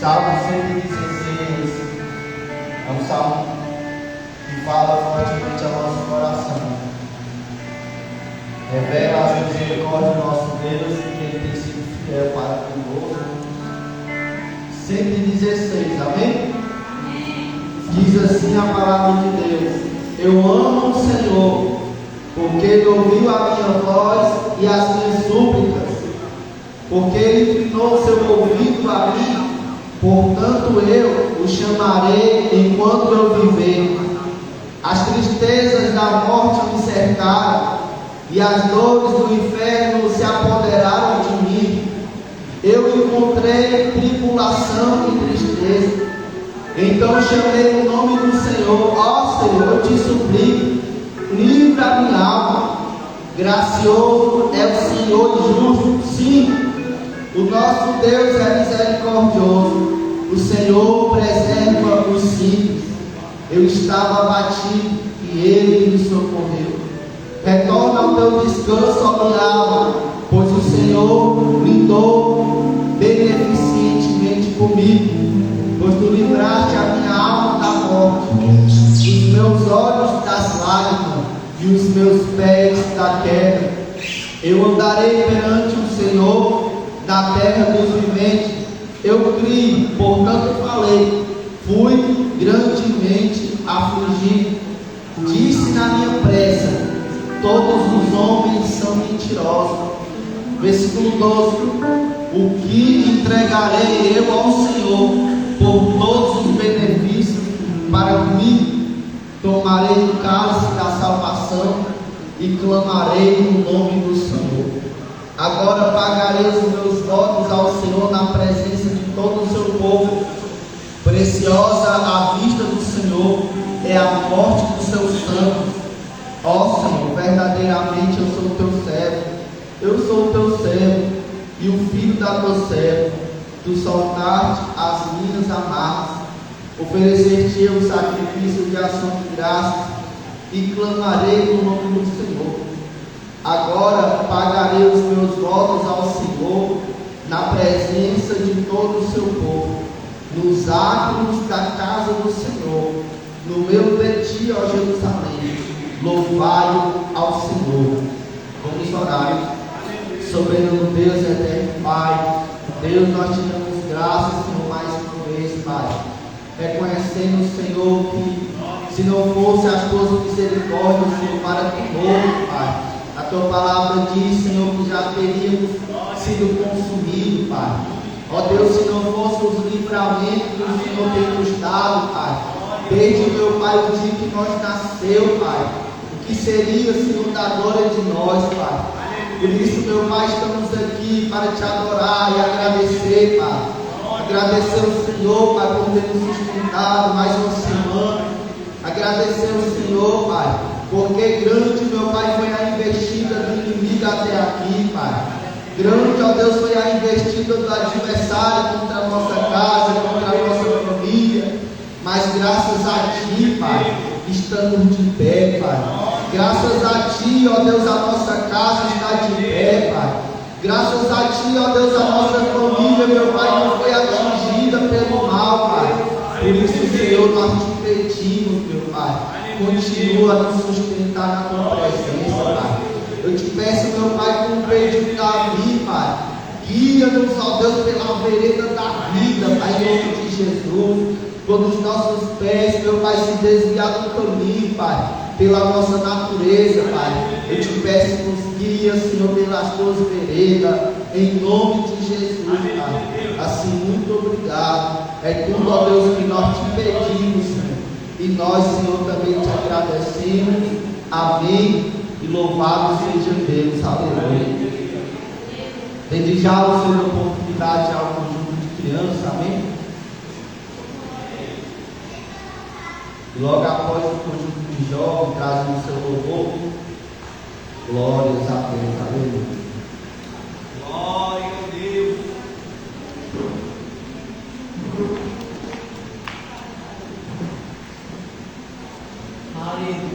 Salmo 116 é um salmo que fala fortemente ao nosso coração. Revela a misericórdia do nosso Deus e que Ele tem sido fiel para conosco. 116, amém? Diz assim a palavra de Deus: eu amo o Senhor, porque Ele ouviu a minha voz e as minhas súplicas, porque Ele inclinou seu ouvido a mim. Portanto eu o chamarei enquanto eu viver. As tristezas da morte me cercaram, e as dores do inferno se apoderaram de mim. Eu encontrei tribulação e tristeza. Então chamei o nome do Senhor. Ó Senhor, eu te suplico, livra a minha alma. Gracioso é o Senhor e justo. Sim, o nosso Deus é misericordioso. O Senhor preserva os simples. Eu estava abatido e Ele me socorreu. Retorna ao teu descanso, ó minha alma, pois o Senhor lidou beneficentemente comigo. Pois tu livraste a minha alma da morte, os meus olhos das lágrimas e os meus pés da queda. Eu andarei perante o Senhor na terra dos viventes. Eu criei, portanto falei, fui grandemente afligido. Disse na minha pressa: todos os homens são mentirosos. Versículo 12: o que entregarei eu ao Senhor por todos os benefícios para comigo? Tomarei o cálice da salvação e clamarei no nome do Senhor. Agora pagarei os meus votos ao Senhor na presença de todo o seu povo. Preciosa à vista do Senhor é a morte dos seus santos. Ó Senhor, verdadeiramente eu sou teu servo. Eu sou teu servo e o filho da tua serva. Tu soltaste as minhas amarras. Oferecer-te eu sacrifício de ação de graças e clamarei no nome do Senhor. Agora pagarei os meus votos ao Senhor na presença de todo o seu povo, nos átrios da casa do Senhor, no meio de ti, ó Jerusalém. Louvai ao Senhor. Vamos orar. Soberano Deus e eterno Pai, Deus, nós te damos graças, Senhor, mais uma vez, Pai, reconhecendo, Senhor, que se não fosse as tuas misericórdias, Senhor, para conosco, Pai, a tua palavra diz, Senhor, que já teríamos sido consumidos, Pai. Ó Deus, se não fosse os livramentos que o Senhor tem nos dado, Pai, desde, meu Pai, o dia que nós nasceu, Pai, o que seria, Senhor, da glória de nós, Pai. Por isso, meu Pai, estamos aqui para te adorar e agradecer, Pai. Agradecer o Senhor, Pai, por ter nos sustentado mais uma semana. Agradecer o Senhor, Pai, porque grande, meu Pai, foi a investida do inimigo até aqui, Pai. Grande, ó Deus, foi a investida do adversário contra a nossa casa, contra a nossa família. Mas graças a Ti, Pai, estamos de pé, Pai. Graças a Ti, ó Deus, a nossa casa está de pé, Pai. Graças a Ti, ó Deus, a nossa família, meu Pai, não foi atingida pelo mal, Pai. Por isso, Senhor, nós te pedimos, meu Pai, continua a nos sustentar na Tua presença, Pai. Eu te peço, meu Pai, como pediu Davi, Pai, guia-nos, ó Deus, pela vereda da vida, Pai, em nome de Jesus. Quando os nossos pés, meu Pai, se desviar do caminho, Pai, pela nossa natureza, Pai, eu te peço, nos guia, Senhor, pelas tuas veredas, em nome de Jesus, Pai. Assim, muito obrigado. É tudo, ó Deus, que nós te pedimos, Senhor, e nós, Senhor, também te agradecemos. Amém. E louvado seja Deus. Aleluia. Desde já o Senhor deu oportunidade ao conjunto de crianças, amém? E logo após o conjunto de jovens trazem o seu louvor. Glórias a Deus, aleluia. Glória a Deus. Aleluia.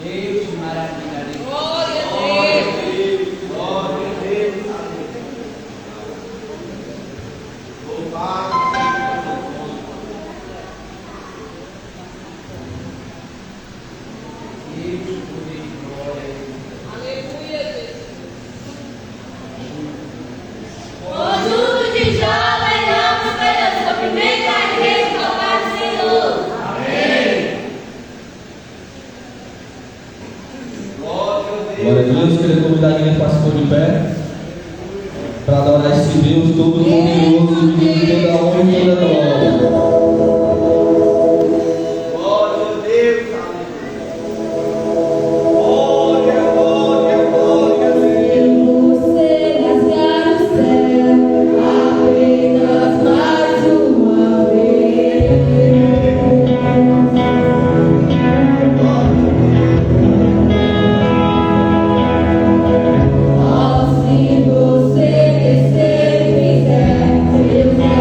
Deus, que maravilha. Glória a Deus. Glória a Deus. Louvado seja o teu nome. Deus, poder e glória. Aleluia, Deus. Conjunto de jovens, vamos pela sua primeira vez para o Senhor. Glória a Glória a Deus, queria convidar a igreja para se pôr de pé, para adorar esse Deus todo-poderoso, digno de toda a honra e toda a glória. Glória a Deus, aleluia. Glória, glória, glória a Deus. Você rasgar o céu apenas mais uma vez. Oh, se você descer e fizer, eu já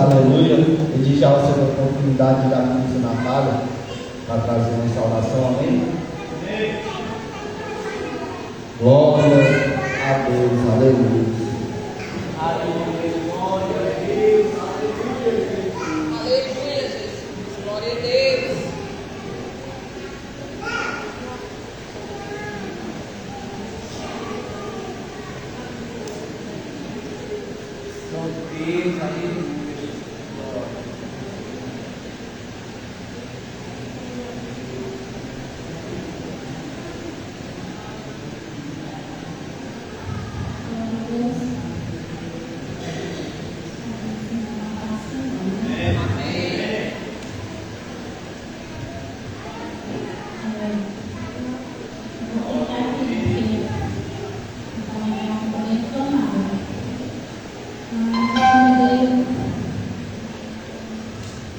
aleluia. Pedir já você a oportunidade da ministra Natália para trazer uma saudação, amém? Glória a Deus, aleluia. Aleluia, Jesus. Glória a Deus. Deus, aleluia.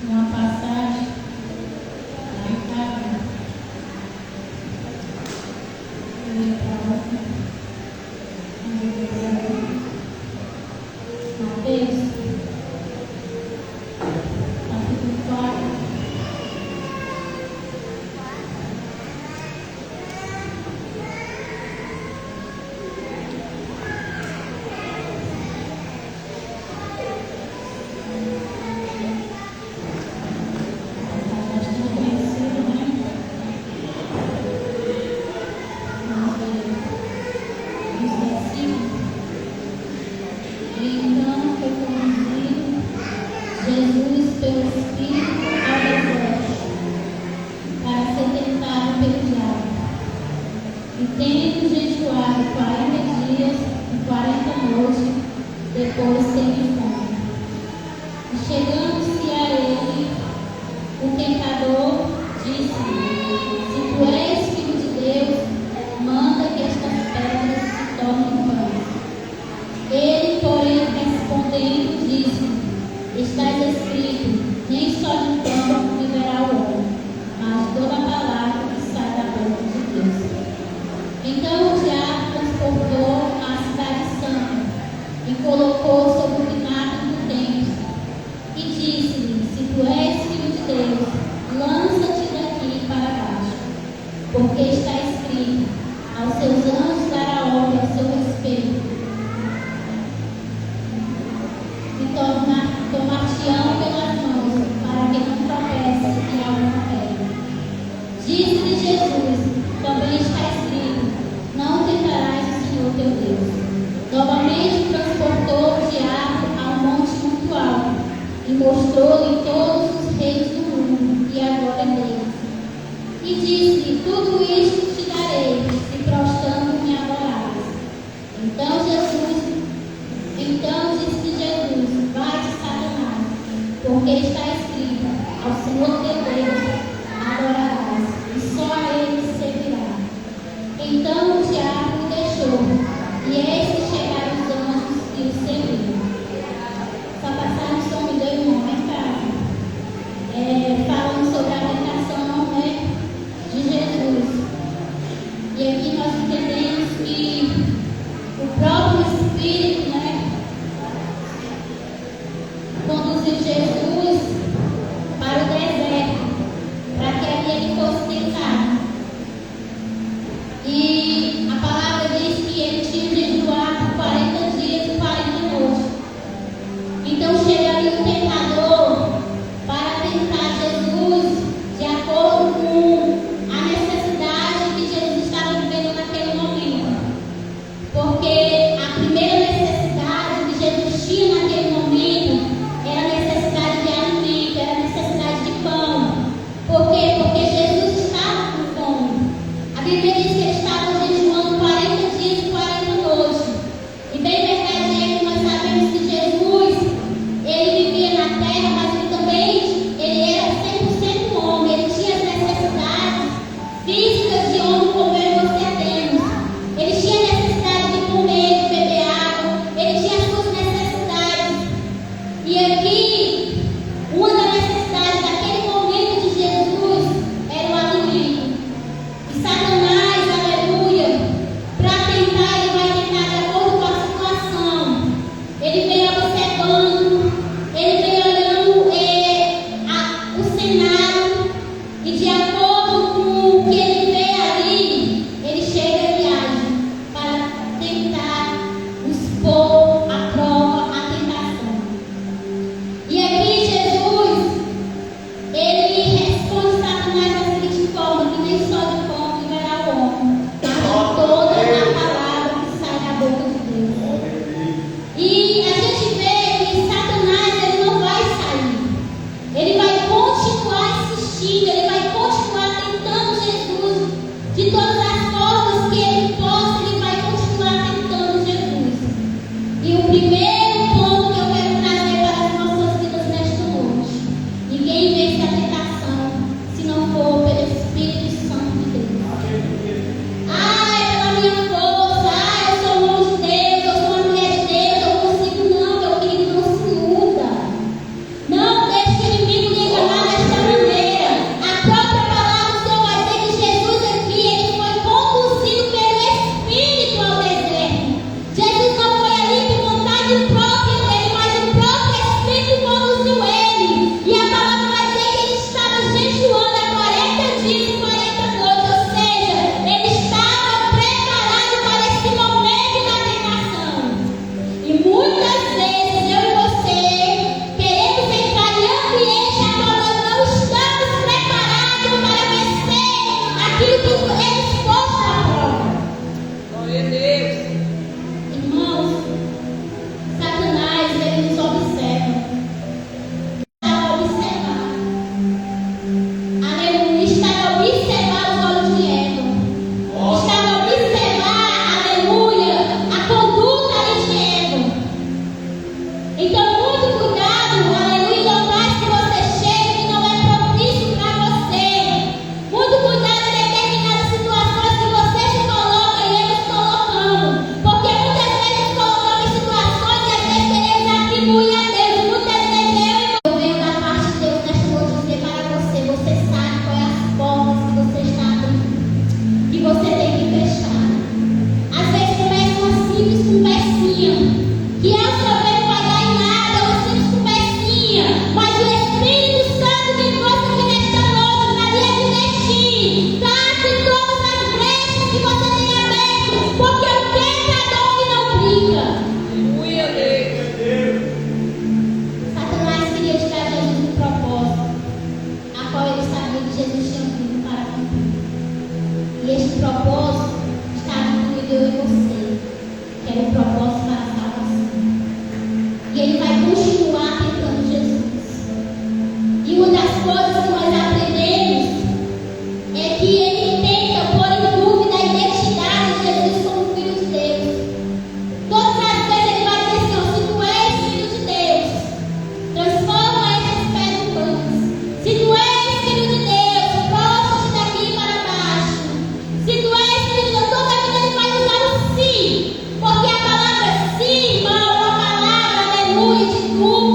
Uma passagem lá em casa, eu ia para outra, Mateus, capítulo 4. Bastante conhecido, né? Vamos ver os versículos. Então foi conduzido Jesus pelo Espírito ao deserto para ser tentado pelo diabo. E tendo jejuado 40 dias e 40 noites, depois teve fome. E chegando-se a ele, o tentador disse-lhe: se tu és filho de Deus, manda que estas pedras se tornem pães. Ele, porém, respondendo, disse: estás escrito, nem só de pão viverá o homem, mas de toda a palavra que sai da boca de Deus. Então o diabo transportou a cidade santa e colocou sobre o pináculo do templo e disse-lhe: se tu és filho de Deus, lança-te daqui para baixo, porque está escrito: aos seus anjos dará ordem a seu respeito, e tomar-te-ão pelas mãos, para que não tropece em alguma pedra. Disse-lhe Jesus: também está escrito: não tentarás o Senhor teu Deus. Novamente transportou o diabo a um monte muito alto e mostrou-lhe todos os reis do mundo e a glória deles. E disse-lhe: tudo isto te darei, se prostrando me adorares. Então disse Jesus: vai-te, Satanás, porque está escrito: ao Senhor teu Deus adorarás, e só a ele servirá. Então o diabo o deixou, e eis que chegaram os anjos e o serviram. Essa passagem só me deu um nome em casa, falando sobre a tentação, né, de Jesus. E aqui nós entendemos que o próprio Espírito, né, conduziu Jesus para o deserto. E este propósito está incluído eu e você, que é o propósito para a salvação. E Ele vai continuar tentando Jesus. E uma das coisas que nós aprendemos é que Ele tenta pôr em dúvida a identidade de Jesus como Filho de Deus. Todas as vezes Ele vai dizer assim: se tu és Filho de Deus, transforma esses pés em pães. Se tu és Filho de Deus, prostra-te daqui para baixo. Se tu és Filho de Deus, toda a vida Ele vai usar o sim. Porque a palavra sim, irmão, é uma palavra, aleluia, de dúvida.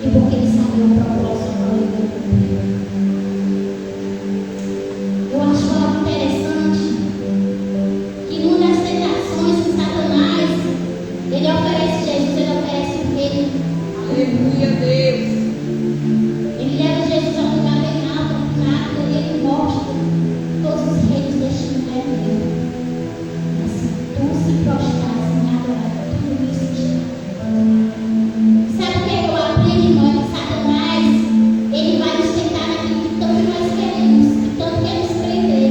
e porque Ele sabe o propósito qual Ele vai cumprir. Eu acho algo interessante que numa das tentações que Satanás ele oferece Jesus, ele oferece o reino. Aleluia, Deus. Ele leva Jesus a um lugar bem alto, e ele mostra todos os reinos deste lugar dele. Mas se tu se prostrares em adorar, tudo isso te dá. Sabe o que eu aprendi, irmão? Que Satanás, ele vai nos tentar naquilo que tanto nós queremos, que tanto queremos prender.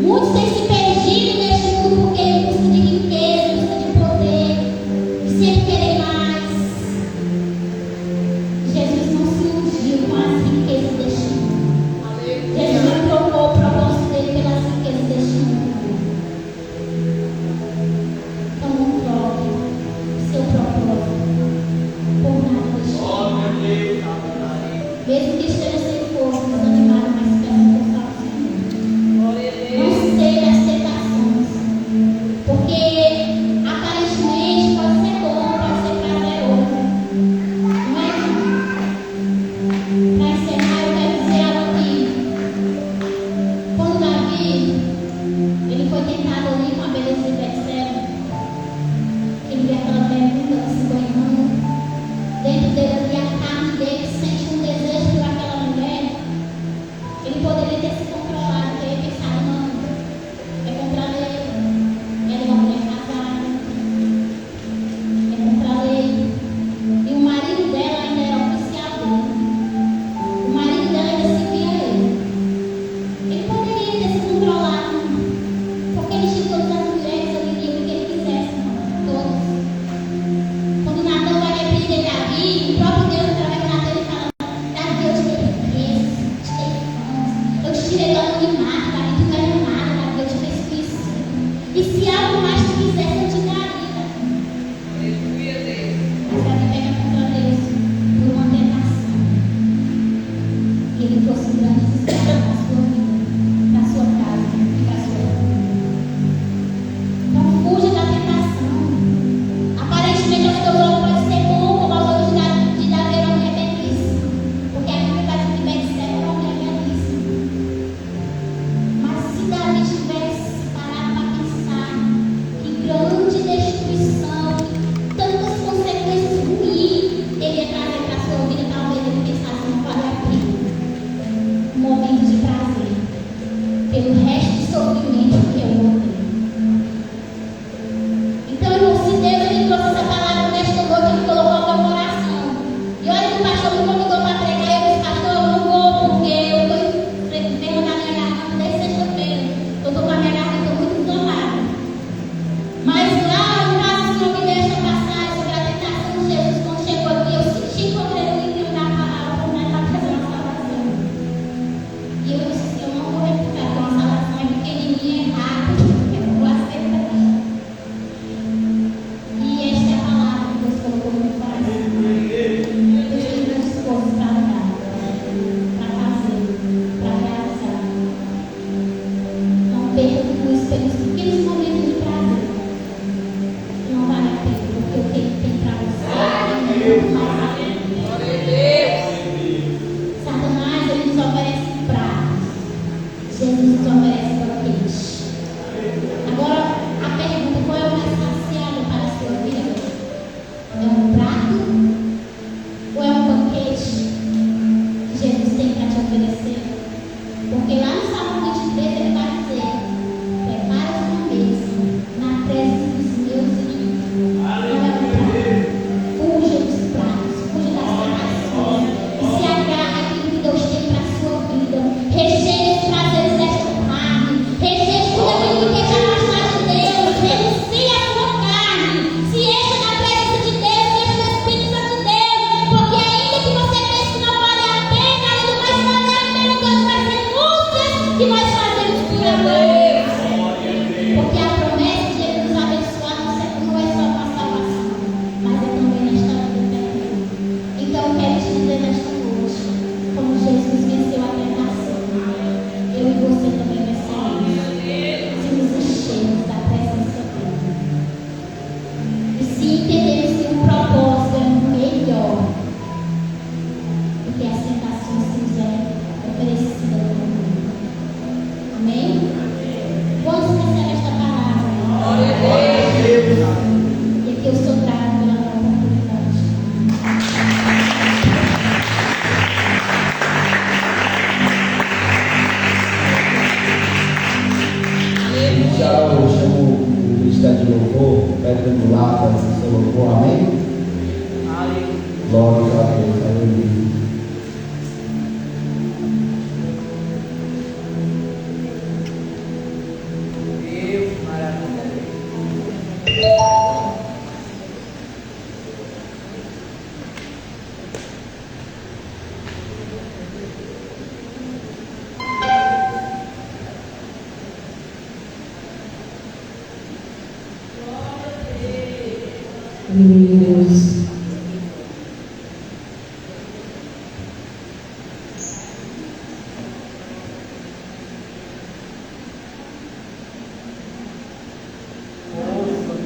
Muitos têm se perdido neste mundo porque ele busca de riqueza, busca de poder, e sempre querer mais. Jesus não se iludiu com as riquezas deste mundo. Jesus não trocou o propósito dele pelas riquezas deste mundo. Então não troque o seu propósito por nada deste mundo. Mesmo que esteja sem força, desanimado, mas peça força ao Senhor. Glória a Deus. Não ceda às tentações, porque aparentemente pode ser bom, pode ser prazeroso, não é, irmão? Para encerrar, eu quero dizer algo aqui. Quando Davi ele foi tentado ali com a beleza de Betseba, ele vê aquela pergunta se banhando dentro dele ali, a carne dele sente um desejo por aquela mulher. Ele poderia ter se controlado, ter pensado, não, é contra a lei, ela é uma mulher casada, é contra a lei. E o marido dela ainda era oficial dele. O marido dela ainda seguia ele. Ele poderia ter se controlado, porque ele tinha todas as mulheres ali livre que ele quisesse, todos. Quando Natan vai repreender Davi, o próprio Deus através de Natan ele fala: Davi, eu te dei riqueza, te dei fãs, eu te tirei do anonimato, Davi, tu não era nada, Davi, eu te fiz isso. E se algo mais tu quisesse, eu te daria. Aleluia, Deus. Mas Davi pega contra Deus por uma tentação. E ele trouxe grandes estragos na sua vida, na sua casa e para a sua vida. Então fuja da tentação. Aparentemente aos teus olhos pode ser bom, como aos olhos de Davi era uma mulher belíssima. Porque a Bíblia vai dizer que Betseba era uma mulher belíssima. Mas se Davi tivesse parado para pensar que grande destruição, tantas consequências ruins ele ia trazer para a sua vida, talvez ele pensasse: não vale a pena um momento de prazer pelo resto de sofrimento que eu vou ter. Então, irmão, se Deus ele trouxe essa palavra nesta noite, ele colocou no meu coração. E olha que o pastor me convidou para pregar, e eu disse: pastor, eu não vou, porque eu estou enferma da minha garganta desde sexta-feira. Eu estou com a minha garganta muito inflamada. Mas lá em casa, o Senhor me deu esta passagem sobre a tentação de Jesus. Quando chegou aqui, eu senti quando ele me deu a palavra para trazer uma salvação. E eu disse: eu não vou replicar, porque uma salvação é pequenininha, é rápida, eu vou aceitar. E esta é a palavra que Deus colocou no meu coração. Deus tem grandes coisas para dar, para fazer, para realizar. Não perca tudo isso pelos pequenos momentos de prazer. Não vale a pena, porque o que Ele tem para você é muito mais além. Glória a Deus. Satanás, ele nos oferece pratos. Jesus nos oferece banquete. Agora, a pergunta: qual é o mais saciado para a sua vida? É um prato ou é um banquete que Jesus tem para te oferecer? Porque lá no Salmo 23 ele vai dizer: prepara uma mesa na presença dos meus inimigos. Não é um prato. Fuja dos pratos. Glória a Deus. Aleluia. Deus.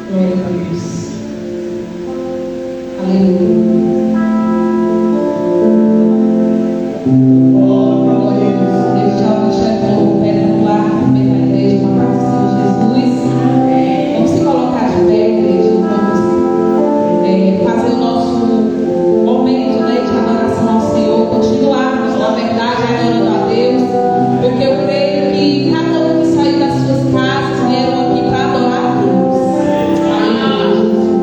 Glória a Deus. Aleluia. Deixa o chefe no pé no lar, no meio da igreja, com a paz do Senhor Jesus. Vamos se colocar de pé, igreja. Vamos fazer o nosso momento, né, de adoração ao Senhor. Continuarmos, na verdade, adorando a Deus. Porque eu creio que cada um que saiu das suas casas vieram aqui para adorar a Deus. Aleluia, Jesus.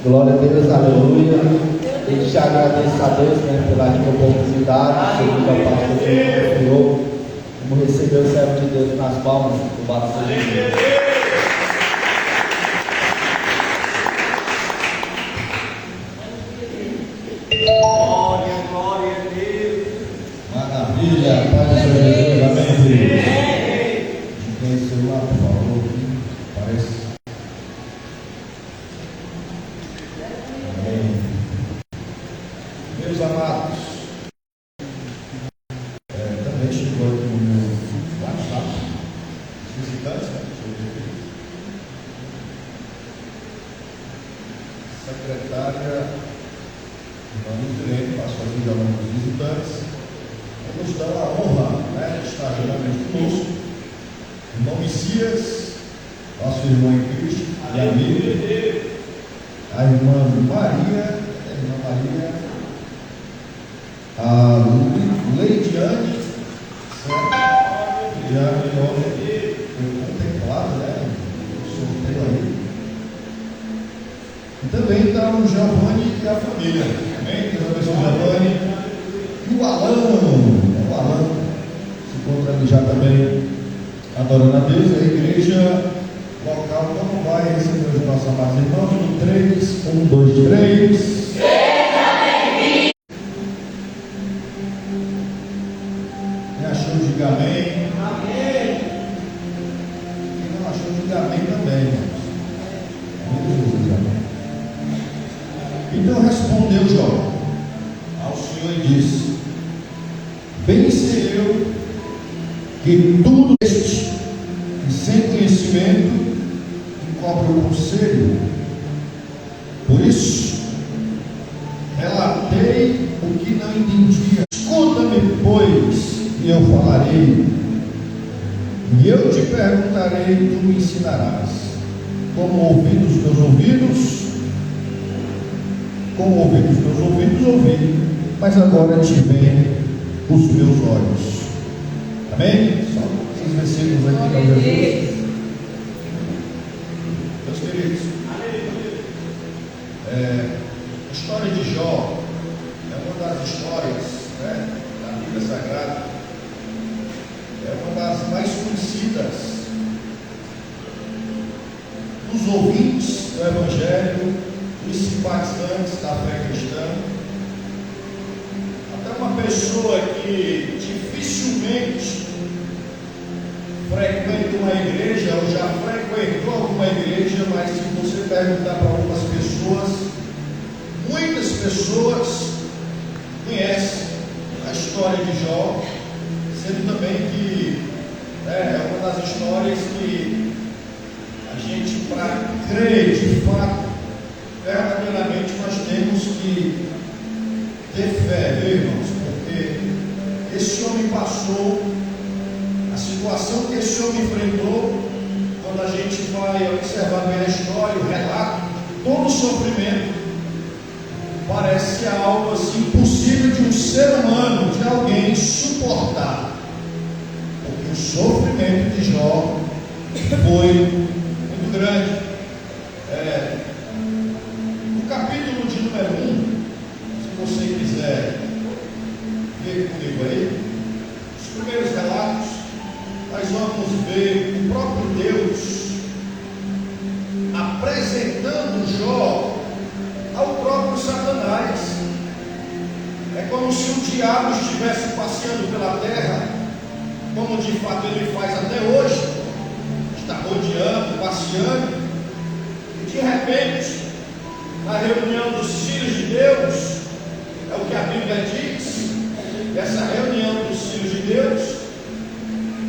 Glória a Deus, aleluia. Eu te agradeço a Deus, né, pela rica oportunidade, segundo a parte do Senhor. Vamos receber o servo de Deus nas palmas do batismo de Deus. Glória, glória a Deus. Maravilha, Pai do Senhor Jesus, amém, queridos. Quem é o celular, por favor? Parece. Amém. Meus amados, também chegou aqui no meu WhatsApp, visitantes, né? Secretária Vamos direito, passou aqui já dos visitantes. Nos dá a honra, né, de estar juntamente conosco. Irmão Messias, nosso irmão em Cristo e amigo. A irmã Maria, a Leidiane, certo? Leidiane, foi contemplado, né? O sorteio aí. E também está o Giovanni e a família. Amém? Deus abençoe o Giovanni. E o Alan se encontra ali já também adorando a Deus. A igreja local como vai receber os nossos amados irmãos no 3, 1, 2, 3. Quem achou, diga amém. Amém. Quem não achou, diga amém também, irmãos. Amém, Jesus, amém. Então respondeu Jó ao Senhor e disse: bem sei eu que tudo este, e sem conhecimento, encobre o conselho. Por isso, relatei o que não entendia. Escuta-me, pois, e eu falarei, e eu te perguntarei, e tu me ensinarás. Como ouvi os meus ouvidos, ouvi, mas agora te veem os meus olhos. Amém? Só esses versículos aqui para Jesus. Meus queridos, a história de Jó é uma das histórias, né, da Bíblia Sagrada, é uma das mais conhecidas dos ouvintes do Evangelho, dos simpatizantes da fé cristã. Até uma pessoa que dificilmente frequenta uma igreja ou já frequentou alguma igreja, mas se você perguntar para algumas pessoas, muitas pessoas conhecem a história de Jó, sendo também que é uma das histórias que a gente, para crer de fato, verdadeiramente nós temos que ter fé, viu, irmãos? Porque esse homem passou, a situação que esse homem enfrentou, quando a gente vai observar bem a história, o relato, todo o sofrimento, parece algo assim impossível de um ser humano, de alguém suportar. Porque o sofrimento de Jó foi muito grande. No capítulo de número 1, se você quiser ver comigo aí, os primeiros relatos, nós vamos ver o próprio Deus apresentando Jó ao próprio Satanás. É como se o diabo estivesse passeando pela terra, como de fato ele faz até hoje, está rodeando, passeando, e de repente, na reunião dos filhos de Deus, é o que a Bíblia diz, essa reunião dos filhos de Deus,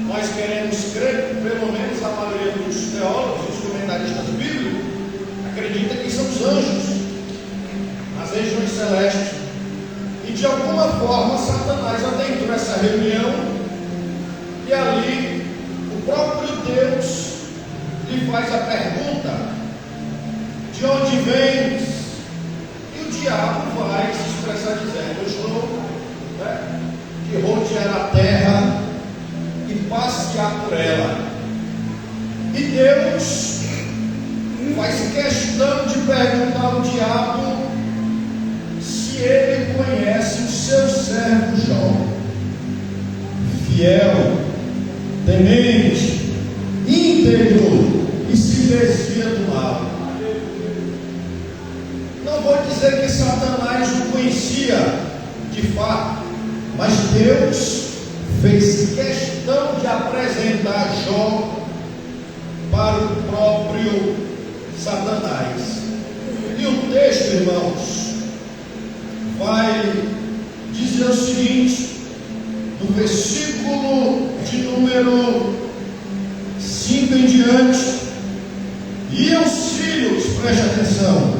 nós queremos crer, pelo menos a maioria dos teólogos, dos comentaristas bíblicos, acredita que são os anjos, nas regiões celestes, e de alguma forma Satanás adentrou essa reunião, e ali o próprio Deus lhe faz a pergunta: de onde vens? E o diabo vai se expressar dizendo: eu estou de rodear a terra e passear por ela. E Deus faz questão de perguntar ao diabo se ele conhece o seu servo Jó, fiel, temente, íntegro e se desvia do mal. Não vou dizer que Satanás o conhecia de fato, mas Deus fez questão de apresentar Jó para o próprio Satanás. E o texto, irmãos, vai dizer o seguinte, no versículo de número 5 em diante: e os filhos, preste atenção,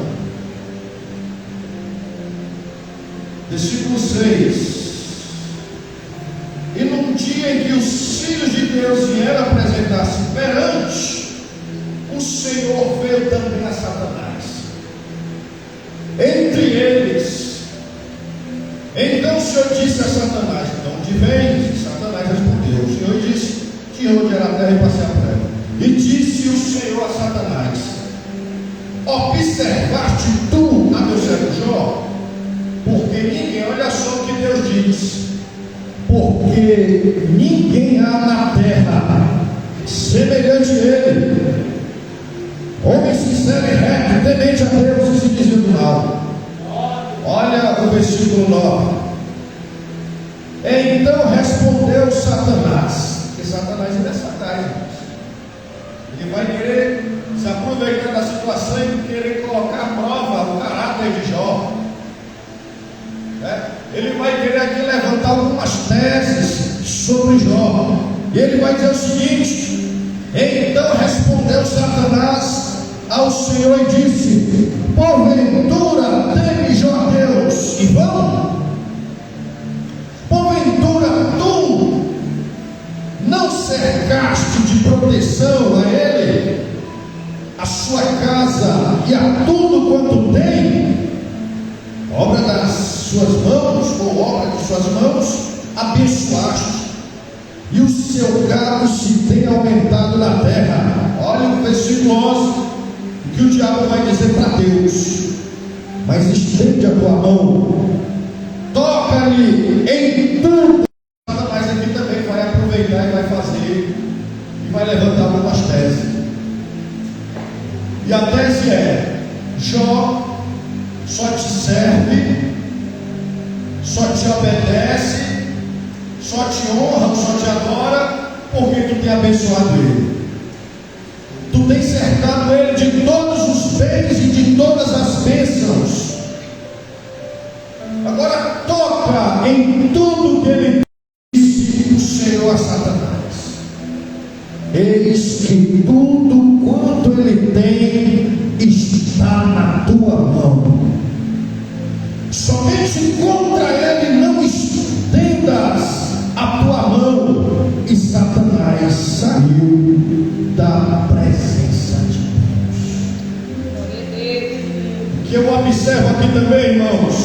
versículo 6: e num dia em que os filhos de Deus vieram apresentar-se perante o Senhor, veio também a Satanás entre eles. Então o Senhor disse a Satanás: de onde vens? Satanás respondeu: o Senhor disse: tirou de a terra e passei a prova. E disse o Senhor a Satanás: observaste tu a meu servo Jó? Porque ninguém, olha só o que Deus diz, porque ninguém há na terra semelhante a ele, homem sincero e reto, temente a Deus e se desvia do mal. Olha o versículo 9: então respondeu Satanás, porque Satanás ainda é sagaz, ele vai querer se aproveitar da situação e querer colocar à prova o caráter de Jó. Ele vai querer aqui levantar algumas teses sobre Jó, e ele vai dizer o seguinte: então respondeu Satanás ao Senhor e disse: porventura teme Jó a Deus e vão? Porventura tu não cercaste de proteção a ele, a sua casa e a tudo quanto tem, obra das suas mãos, ou obra de suas mãos, abençoaste, e o seu gado se tem aumentado na terra. Olha o versículo 11, que o diabo vai dizer para Deus: mas estende a tua mão, toca-lhe em tudo. Mas aqui também vai aproveitar e vai fazer, e vai levantar algumas teses. E a tese é: Jó só te serve, só te obedece, só te honra, só te adora, porque tu tem abençoado ele. Tu tens cercado ele de todos os bens e de todas as bênçãos. Agora toca em tudo que ele disse o Senhor a Satanás: eis que tudo quanto ele tem está na tua mão. Somente contra ele não estendas a tua mão. E Satanás saiu da presença de Deus. O que eu observo aqui também, irmãos,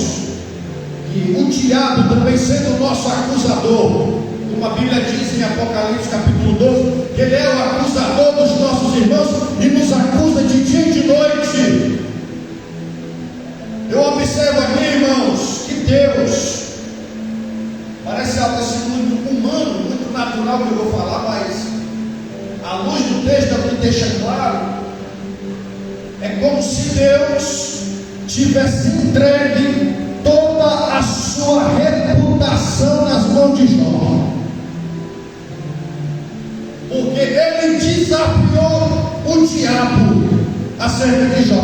que o diabo também sendo o nosso acusador, como a Bíblia diz em Apocalipse capítulo 12, que ele é o acusador dos nossos irmãos e nos acusa de dia e de noite. Eu observo aqui, irmãos, que Deus, parece algo assim muito humano, muito natural que eu vou falar, mas à luz do texto é o que deixa claro. É como se Deus tivesse entregue toda a sua reputação nas mãos de Jó, porque ele desafiou o diabo acerca de Jó.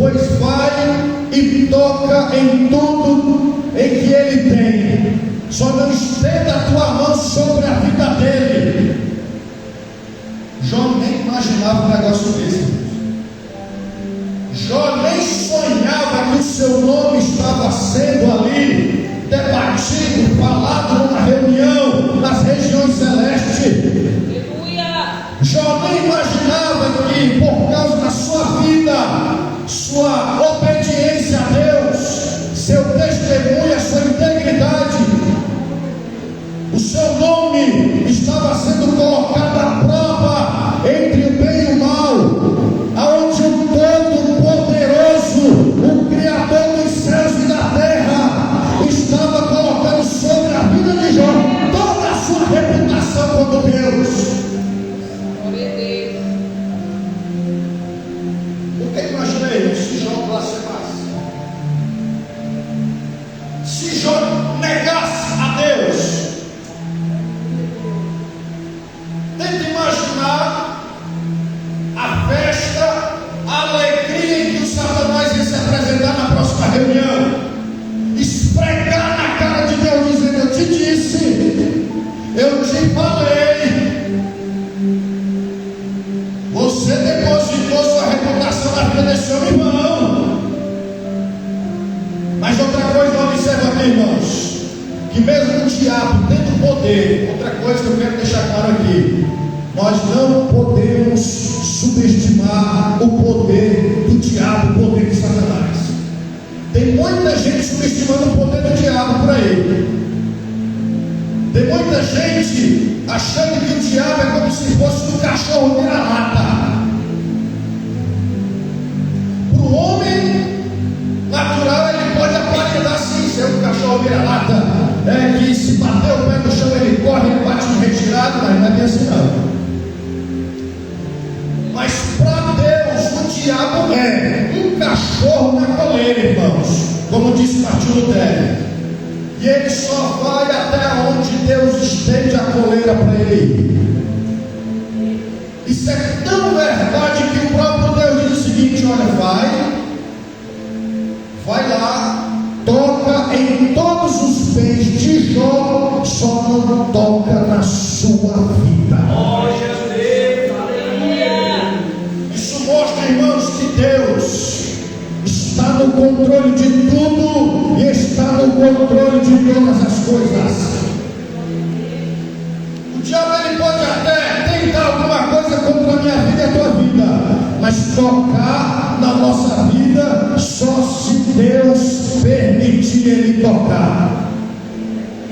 Pois vai e toca em tudo em que ele tem, só não estenda a tua mão sobre a vida dele. Jó nem imaginava um negócio desse. Jó nem sonhava que o seu nome estava sendo ali debatido, falado numa reunião nas regiões celestes. Jó nem imaginava que, por causa da sua vida, sua obediência a Deus, seu testemunho, a sua integridade, o seu nome estava sendo colocado à prova entre o bem e o mal. saber, irmãos, que mesmo o diabo tendo poder, outra coisa que eu quero deixar claro aqui, nós não podemos subestimar o poder do diabo, o poder de Satanás. Tem muita gente subestimando o poder do diabo por aí. Tem muita gente achando que o diabo é como se fosse um cachorro vira-lata. Para o homem natural, ele pode aparentar assim, ser um cachorro vira-lata, que se bater o pé no chão, ele corre, ele bate em retirado, mas não é bem assim não. Mas para Deus, o diabo é um cachorro na coleira, irmãos, como disse Martinho Lutero. E ele só vai até onde Deus estende a coleira para ele ir. Isso é tão verdade que o próprio Deus diz o seguinte: olha, vai lá, toca em todos os bens de Jó, só não toca na sua vida. Isso mostra, irmãos, que Deus está no controle de tudo e está no controle de todas as coisas. O diabo ele pode até tentar alguma coisa contra a minha vida e a tua vida, mas tocar na nossa vida só se Deus permitir ele tocar.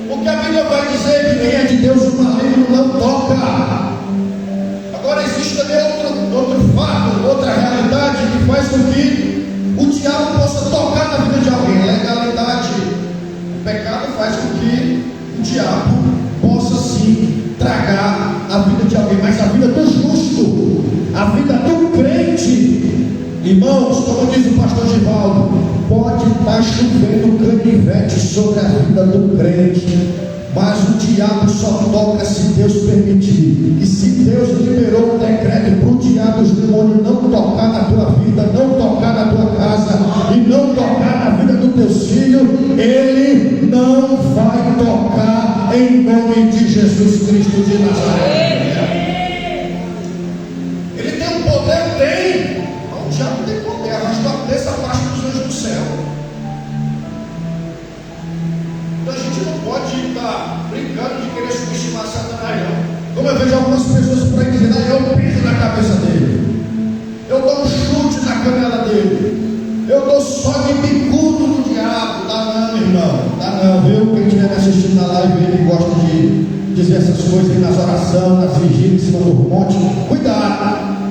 Porque a Bíblia vai dizer que quem é de Deus o maligno não toca. Agora existe também outro fato, outra realidade que faz com que o diabo possa tocar na vida de alguém. A legalidade, o pecado faz com que o diabo possa sim tragar a vida de alguém, mas a vida do justo, a vida do crente, irmãos, como diz o pastor Givaldo, pode estar chovendo canivete sobre a vida do crente, mas o diabo só toca se Deus permitir. E se Deus liberou um decreto para o diabo e os demônios não tocar na tua vida, não tocar na tua casa e não tocar na vida dos teus filhos, ele não vai tocar em nome de Jesus Cristo de Nazaré. Ele tem um poder? Tem. O diabo tem poder, arrastar dessa parte dos anjos do céu. Então a gente não pode estar brincando de querer subestimar Satanás, não. Como eu vejo algumas pessoas por aí dizendo: eu piso na cabeça dele, eu dou um chute na canela dele, eu dou só de bicudo no diabo. Dá não, irmão, dá não, viu? Quem estiver me assistindo na live, ele gosta de dizer essas coisas aí nas orações, nas vigílias, em cima do monte. Cuidado,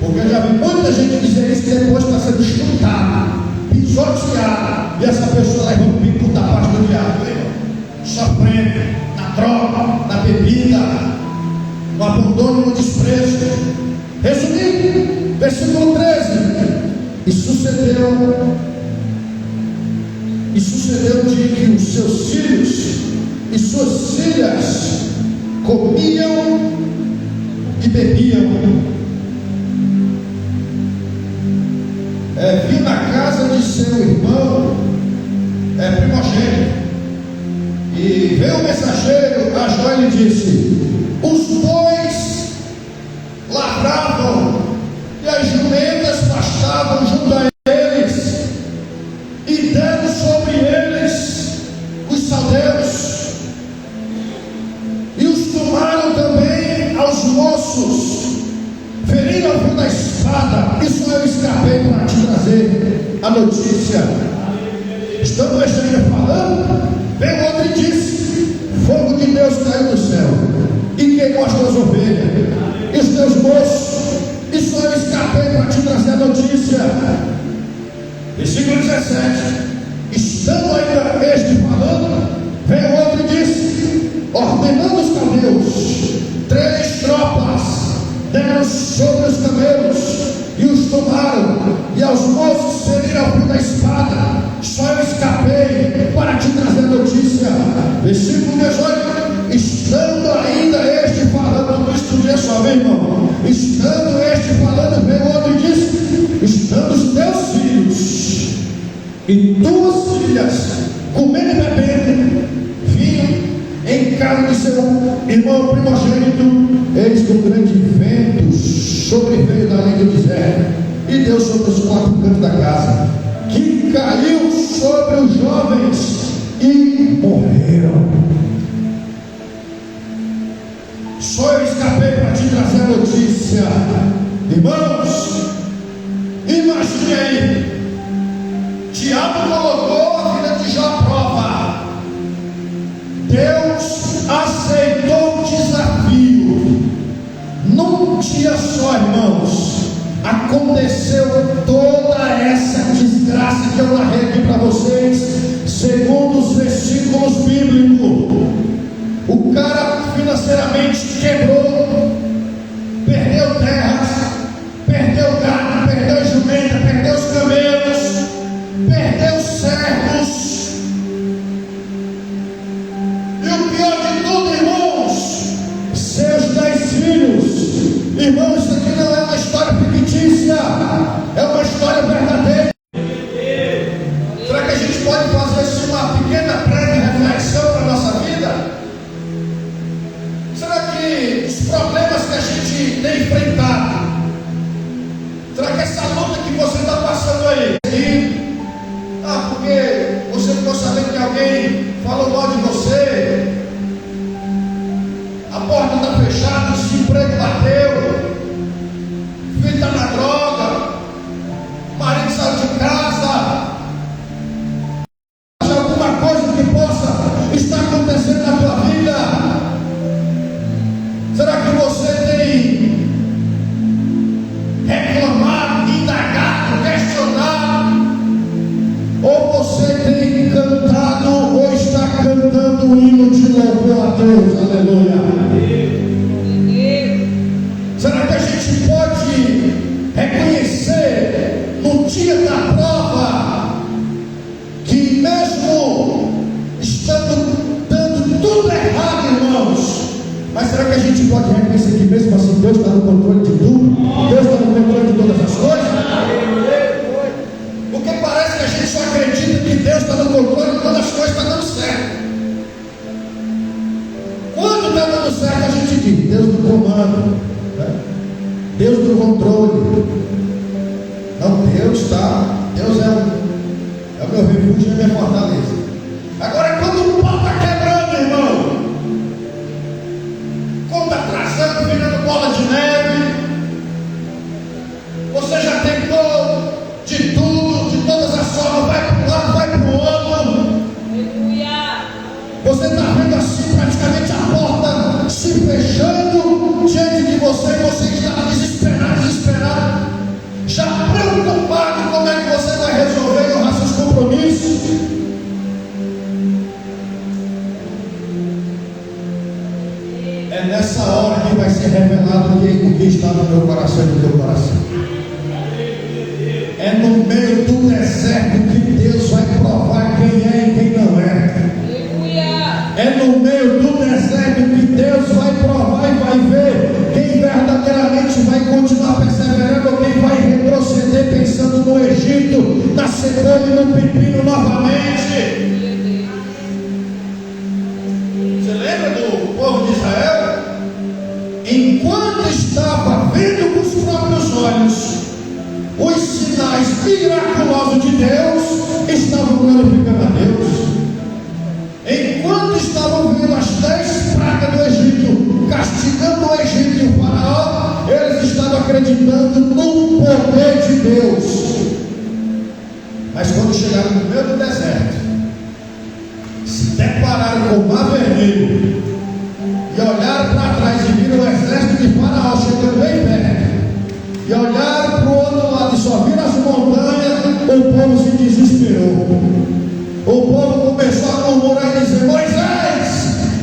porque eu já vi muita gente dizer isso, que depois está sendo chutado, pisoteado, e essa pessoa leva um bico da parte do diabo, irmão, sofrendo na droga, na bebida, no abandono, no desprezo. Resumindo, versículo 13: E sucedeu o dia que os seus filhos e suas filhas comiam e bebiam. Viu na casa de seu irmão primogênito, e veio o mensageiro a Jó e lhe disse: os bois lavravam e as jumentas pastavam junto a eles, e deram sobre eles os saldeus, e os tomaram também aos moços, feriram o fio da espada. Isso eu escapei para te trazer a notícia. Estando este ainda falando, veio outro e disse: fogo de Deus caiu do céu e queimou as tuas ovelhas e os teus moços. Isso eu escapei para te trazer a notícia. Versículo 17: estando ainda este falando, veio outro e disse, ordenando os caldeus, 3 tropas deram sobre os camelos e os tomaram, e aos moços feriram ao fio da espada. Só eu escapei para te trazer a notícia. Versículo 18: estando ainda este falando, tudo isso podia só ver, irmão. Estando este falando, veio outro e disse, estando os teus filhos e tuas filhas comendo e bebendo vinho em casa de seu irmão primogênito, eis que um grande vento sobreveio da além do deserto e deu sobre os 4 cantos da casa, que caiu sobre os jovens e morreram. Só eu escapei para te trazer a notícia. Irmãos, imagine aí, diabo colocou a vida de Jó à prova. Deus aceitou o desafio. Num dia só, irmãos, aconteceu toda essa desgraça que eu narrei aqui para vocês, segundo os versículos bíblicos. O cara financeiramente quebrou, perdeu terras, perdeu gado, perdeu jumenta, perdeu os camelos, perdeu servos. E o pior de tudo, irmãos, seus 10 filhos. Irmãos, isso aqui não é uma história fictícia, é uma história verdadeira. Será que a gente pode fazer isso uma pequena breve reflexão para a nossa vida? Será que os problemas que a gente tem enfrentado, será que essa luta que você está passando aí, porque você ficou sabendo que alguém falou mal de você, a porta está fechada, o desemprego bateu, o filho está na droga, o marido saiu de casa, alguma coisa que possa estar acontecendo na tua vida? Será que você tem reclamado, indagado, questionado? Ou você tem cantado ou está cantando um hino de louvor a Deus? Aleluia. Será que a gente pode reconhecer no dia da prova que mesmo estando dando tudo errado, irmãos, mas será que a gente pode reconhecer que mesmo assim Deus está no controle de tudo? Deus está no controle de todas as coisas? Porque parece que a gente só acredita que Deus está no controle quando as coisas estão dando certo. Quando está dando certo, a gente diz: Deus no comando, né? Deus no controle. Não, Deus está. Deus é o meu refúgio e a minha fortaleza. Agora, quando o pau está quebrando, irmão, conta atrasando, virando bola de neve, você já tentou de tudo, de todas as formas, vai para um lado, vai para o outro. Você está vendo assim praticamente a porta se fechando diante de você, e você está desesperado, já preocupado como é que você vai resolver e honrar seus compromissos. É nessa hora que vai ser revelado o que está no meu coração e no teu coração. É no meio do deserto que Deus vai provar quem é e quem não é. É no meio do deserto que Deus vai provar e vai ver quem verdadeiramente vai continuar perseverando ou quem vai retroceder pensando no Egito, na cebola e no pepino novamente. Você lembra do povo de Israel? Enquanto estava vendo com os próprios olhos os sinais miraculosos de Deus, estavam glorificando a Deus. Enquanto estavam vendo as 10 pragas do Egito, castigando o Egito e o faraó, eles estavam acreditando no poder de Deus. Mas quando chegaram no meio do deserto, se depararam com o mar vermelho e olharam para trás e viram o exército de faraó chegando bem perto, e olharam para o outro lado e só viram as montanhas, o povo se desesperou. O povo começou a murmurar e dizer: Moisés,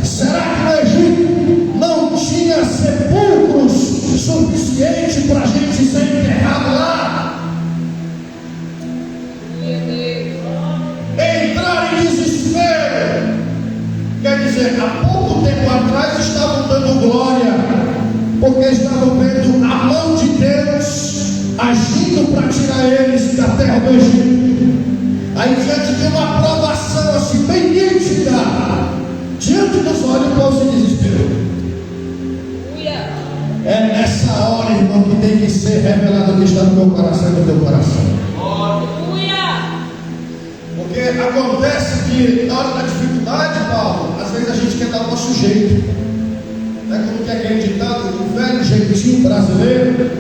será que no Egito não tinha sepulcros suficiente para a gente ser enterrado lá? Entrar em desespero. Quer dizer, há pouco tempo atrás estavam dando glória, porque estavam vendo a mão de Deus agindo para tirar eles da terra do Egito. Aí, diante de uma provação assim bem nítida, diante dos olhos, o povo se desesperou. É nessa hora, irmão, que tem que ser revelado o que está no meu coração e no teu coração. Porque acontece que na hora da dificuldade, Paulo, às vezes a gente quer dar o nosso jeito. Não é como que é aquele ditado, o velho jeitinho brasileiro.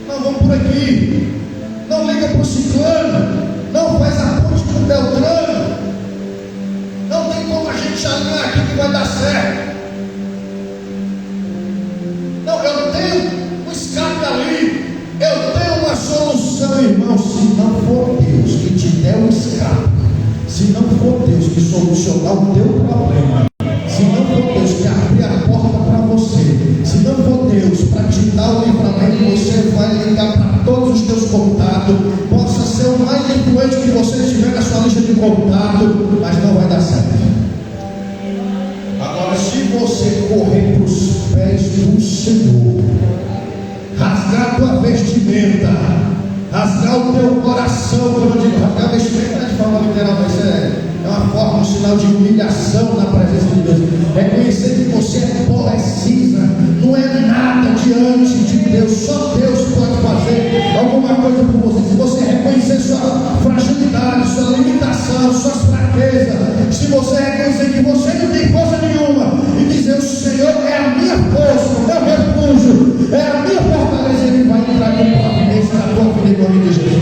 Não, vamos por aqui. Não liga para o ciclano. Não faz a ponte com o Beltrano. Não tem como a gente alinhar aqui que vai dar certo. Não, eu tenho um escape ali. Eu tenho uma solução, irmão. Se não for Deus que te der um escape, se não for Deus que solucionar o teu problema, se não for Deus que abrir a porta para você, se não for Deus para te dar o livramento, você vai ligar para todos os teus contatos, possa ser o mais influente que você tiver na sua lista de contato, mas não vai dar certo. Agora, se você correr para os pés do Senhor, rasgar tua vestimenta, rasgar o teu coração, quando eu digo rasgar a vestimenta, não é de forma literal, mas é uma forma, um sinal de humilhação na presença de Deus. Reconhecer que você é pó, é cinza, não é nada diante de Deus. Só Deus pode fazer alguma coisa por você. Se você reconhecer sua fragilidade, sua limitação, suas fraquezas, se você reconhecer que você não tem força nenhuma e dizer: o Senhor é a minha força, o meu refúgio, é a minha fortaleza, Ele vai entrar com providência na tua vida em nome de Jesus.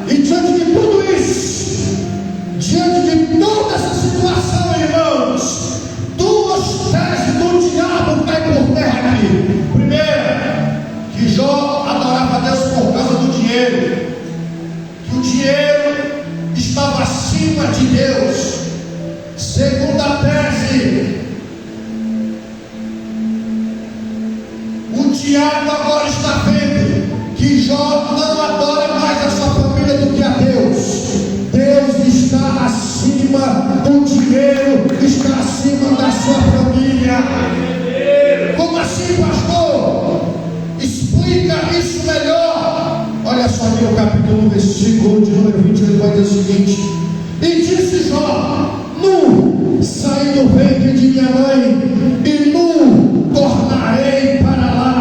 E diante de tudo isso, diante de toda essa situação, irmãos, duas teses do diabo caem por terra aqui. Primeiro, que Jó adorava a Deus por causa do dinheiro, que o dinheiro estava acima de Deus. Segunda tese, o diabo agora está vendo que Jó não adora mais a sua família do que a Deus. Deus está acima do dinheiro, está acima da sua família. Como assim, pastor? Explica isso melhor. Olha só aqui no capítulo, versículo de número 20, ele vai dizer o seguinte: e disse Jó: nu saí do ventre de minha mãe, e nu tornarei para lá.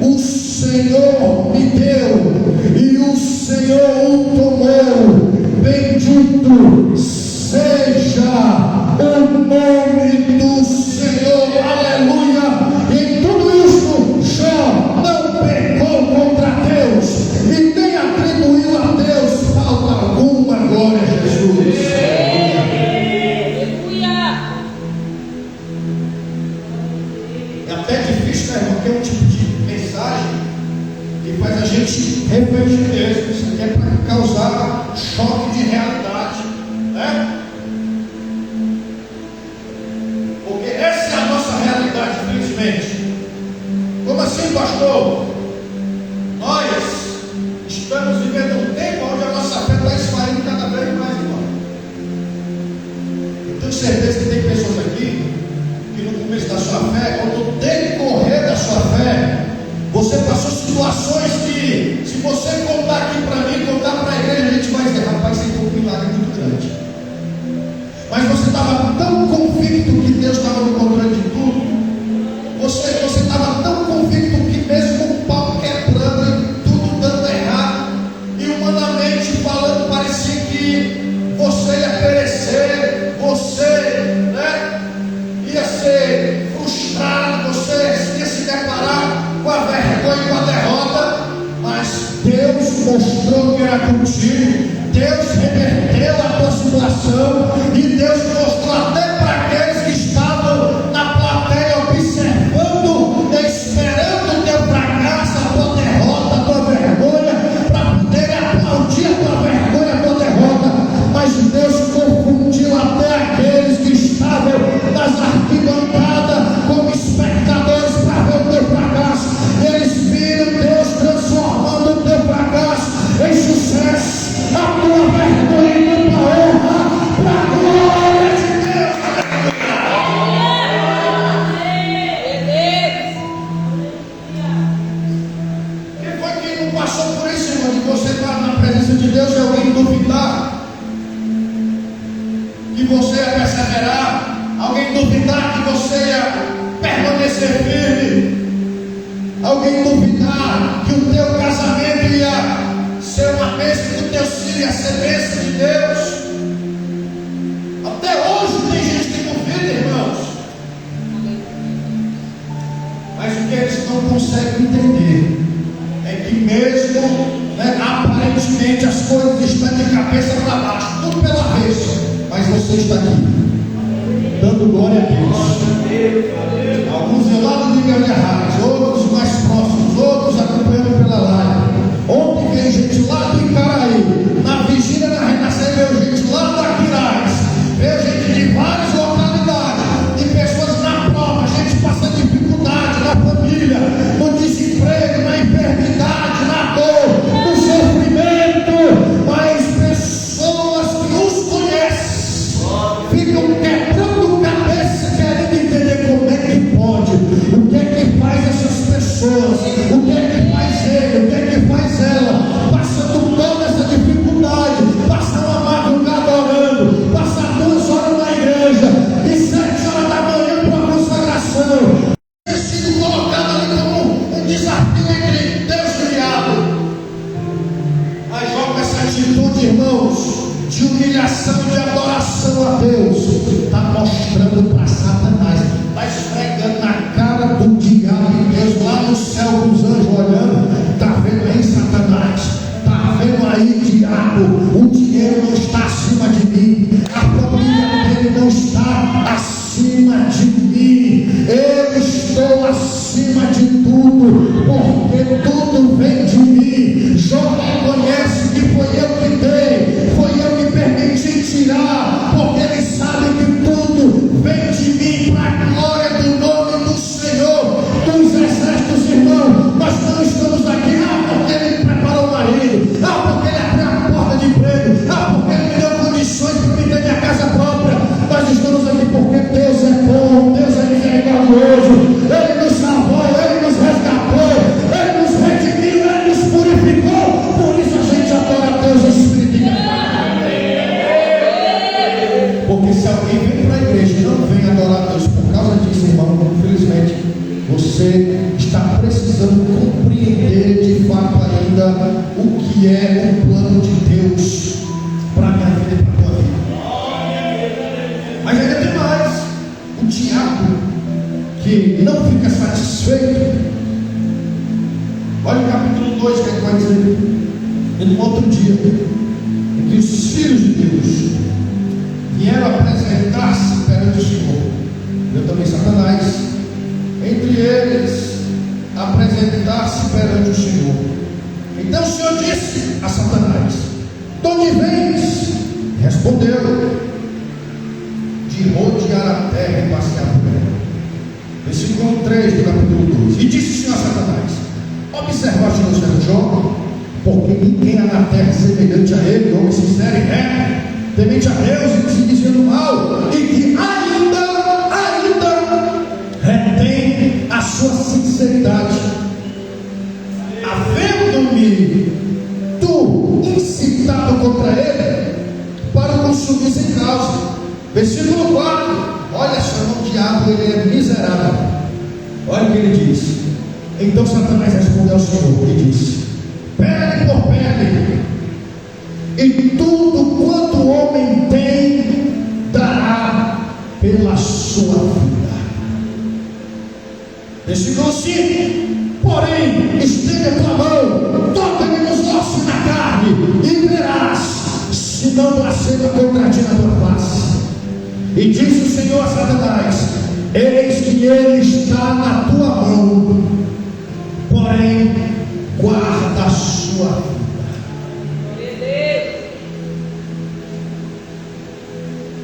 O Senhor me deu, e o Senhor o tomou. Bendito seja o nome do Senhor. Aleluia. E em tudo isso, Jó não pecou contra Deus e nem atribuiu a Deus falta alguma. Glória a Jesus. É até difícil, né, irmão? Porque é um tipo de mensagem que faz a gente refletir mesmo. Isso aqui é para causar choque de realidade, né? Porque essa é a nossa realidade, infelizmente. Como assim, pastor? Nós estamos vivendo um tempo onde a nossa fé está esfaiando cada vez mais, irmão. Eu tenho certeza que tem pessoas aqui que no começo da sua fé, ou no decorrer da sua fé, você passou situações que, se você contar aqui para mim, contar para a igreja, a gente vai dizer: rapaz, isso é um milagre muito grande. Mas você estava tão convicto que Deus estava no controle de tudo. Você estava tão convicto que mesmo com o pau quebrando e tudo dando errado, e humanamente falando, parecia que você ia perecer, você, né, ia ser frustrado, você ia se deparar com a vergonha e com a derrota. Mas Deus mostrou que era contigo. Deus reverteu a tua situação, e Deus mostrou até para aqueles que estavam na plateia observando, esperando o teu fracasso, a tua derrota, a tua vergonha, para poder aplaudir a tua vergonha, a tua derrota. Mas Deus confundiu até aqueles que estavam nas arquibancadas como espectadores para ver o teu fracasso. Eles viram Deus transformando o teu fracasso em sucesso, a tua vergonha em tua honra, para a glória de Deus. Quem foi que não passou por isso, irmão? De você estar na presença de Deus e alguém duvidar que você ia perseverar, alguém duvidar que você ia permanecer firme, alguém duvidar que o teu casamento ia ser uma bênção, que o teu filho ia ser bênção de Deus. Até hoje tem gente que duvida, irmãos. Mas o que eles não conseguem entender é que mesmo, aparentemente as coisas estão de cabeça para baixo, tudo pela vez, mas você está aqui, dando glória a Deus. Alguns do lado de Guilherme, outros mais próximos, outros acompanhando pela live. Ontem veio gente lá do Icaraí, na vigília da Renascer, veio gente lá da Quirais, veio gente de várias localidades, de pessoas na prova, gente passando dificuldade na família, no desemprego, na enfermidade, na dor, no sofrimento, mas pessoas que os conhecem ficam quebrando cabeça, querendo entender como é que pode, o que é que faz essas pessoas, o que é que faz ele, o que é que faz ela, passando toda essa dificuldade, passar uma madrugada orando, passar 2 horas na igreja, e 7 horas da manhã para a consagração, ter sido colocado ali como um desafio entre Deus e o diabo. Mas joga essa atitude, irmãos, de humilhação, de adoração a Deus, está mostrando para Satanás, está esfregando na cara do diabo e Deus lá no céu com os anjos olhando. Está vendo aí, Satanás? Está vendo aí, diabo? O dinheiro não está acima de mim, a família dele não está acima de mim, eu estou acima de tudo, porque tudo vem de mim. Jó reconhece que foi eu que dei, foi eu que permiti tirar, porque ele sabe que tudo vem de mim para a glória do nome do Senhor dos exércitos, irmão. Nós não estamos aqui, porque ele preparou o marido, porque ele abriu a porta de emprego, porque ele me deu condições para me ter minha casa própria. Nós estamos aqui porque Deus é bom, Deus é misericordioso, ele nos salvou, ele nos resgatou, ele nos redimiu, ele nos purificou. Por isso a gente adora a Deus em espírito e verdade. Porque se alguém vem para a igreja e não vem adorar a Deus por causa disso, irmão, infelizmente você está precisando compreender de fato ainda o que é o plano de Deus para a minha vida e para a tua vida. Mas ainda tem mais. O diabo, que não fica satisfeito, olha o capítulo 2 que ele vai dizer, e no outro dia, em que os filhos de Deus vieram apresentar-se perante o Senhor, eu também Satanás, entre eles, apresentar-se perante o Senhor. Então o Senhor disse a Satanás: de onde vens? Respondeu: de rodear a terra e passear por ela. Versículo 3 do capítulo 2. E disse o Senhor a Satanás: observaste no servo Jó, porque ninguém há na terra semelhante a ele, homem sincero e reto, temente a Deus e se dizendo mal, e que ainda retém a sua sinceridade. Havendo-me tu incitado contra ele para o consumir sem causa. Versículo 4. Olha só, o diabo, ele é miserável. Olha o que ele diz. Então Satanás respondeu ao Senhor e disse: pele por pele, e tudo quanto o homem tem dará pela sua vida. Versículo 5. Porém, estende a tua mão, toca-me nos ossos na carne, e verás se não blasfema contra ti na tua face. E disse o Senhor a Satanás: eis que ele está na tua mão, porém guarda a sua vida.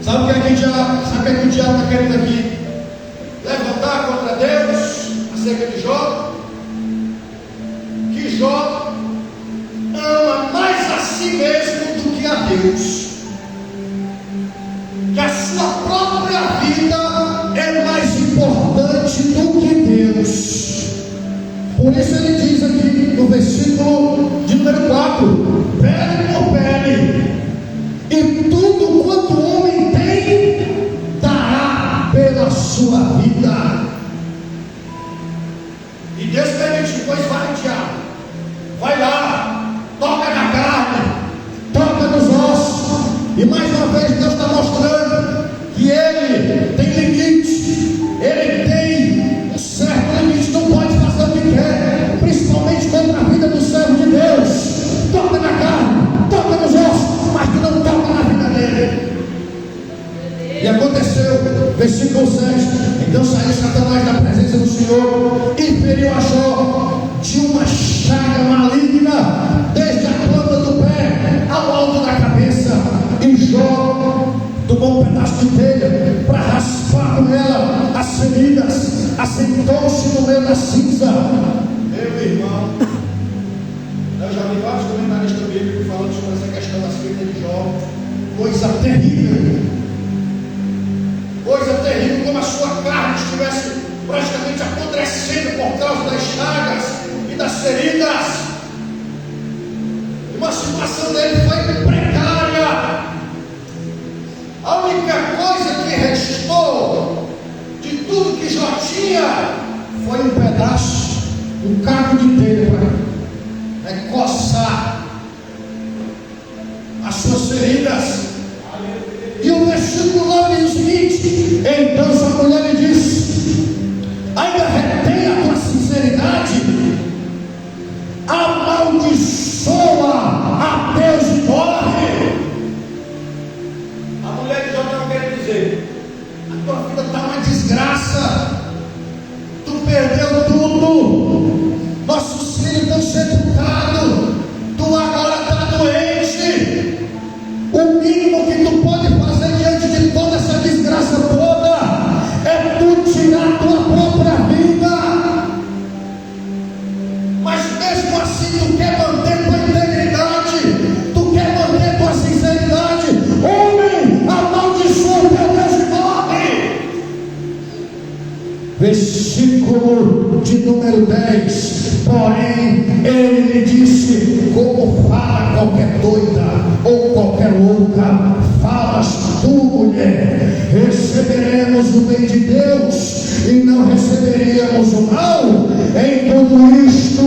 Sabe o que é que o diabo está querendo aqui? Levantar contra Deus acerca de Jó? Que Jó ama mais a si mesmo do que a Deus, que a sua própria vida é mais importante do que Deus. Por isso ele diz aqui no versículo de número 4: pele por pele, e tudo quanto o homem tem dará pela sua vida. E Deus permitiu ele tem limite, ele tem um certo limite, não pode fazer o que quer, principalmente contra a vida do servo de Deus. Toca na carne, toca nos ossos, mas tu não toca na vida dele. E aconteceu, versículo 7: então saiu Satanás da presença do Senhor e feriu a Jó de uma chaga maligna, desde a planta do pé ao alto da cabeça. E Jó tomou um pedaço de telha para raspar com ela as feridas, assentou-se no meio da cinza. Meu irmão, eu já vi vários comentaristas bíblicos falando sobre essa questão das feridas de Jó. Coisa terrível, como a sua carne estivesse praticamente apodrecendo por causa das chagas e das feridas. Uma situação dele foi precária. A única coisa que restou de tudo que Jó tinha foi um pedaço, um caco de telha para coçar as suas feridas. E o versículo 9 diz o seguinte: então sua mulher lhe disse: ainda retém a tua sinceridade, amaldiçoa a Deus e morre. A mulher de Jó não quer dizer: a tua vida está uma desgraça, tu perdeu tudo, nossos filhos estão sendo educados, tu agora está doente. O mínimo que tu pode fazer diante de toda essa desgraça toda é tu tirar a tua própria vida. Mas mesmo assim tu quer manter tua integridade, tu quer manter tua sinceridade. Homem, amaldiçoa teu Deus e morre. Versículo de número 10: porém ele lhe disse: como fala qualquer doida ou qualquer louca, falas tu, mulher. Receberemos o bem de Deus e não receberíamos o mal? Em tudo isto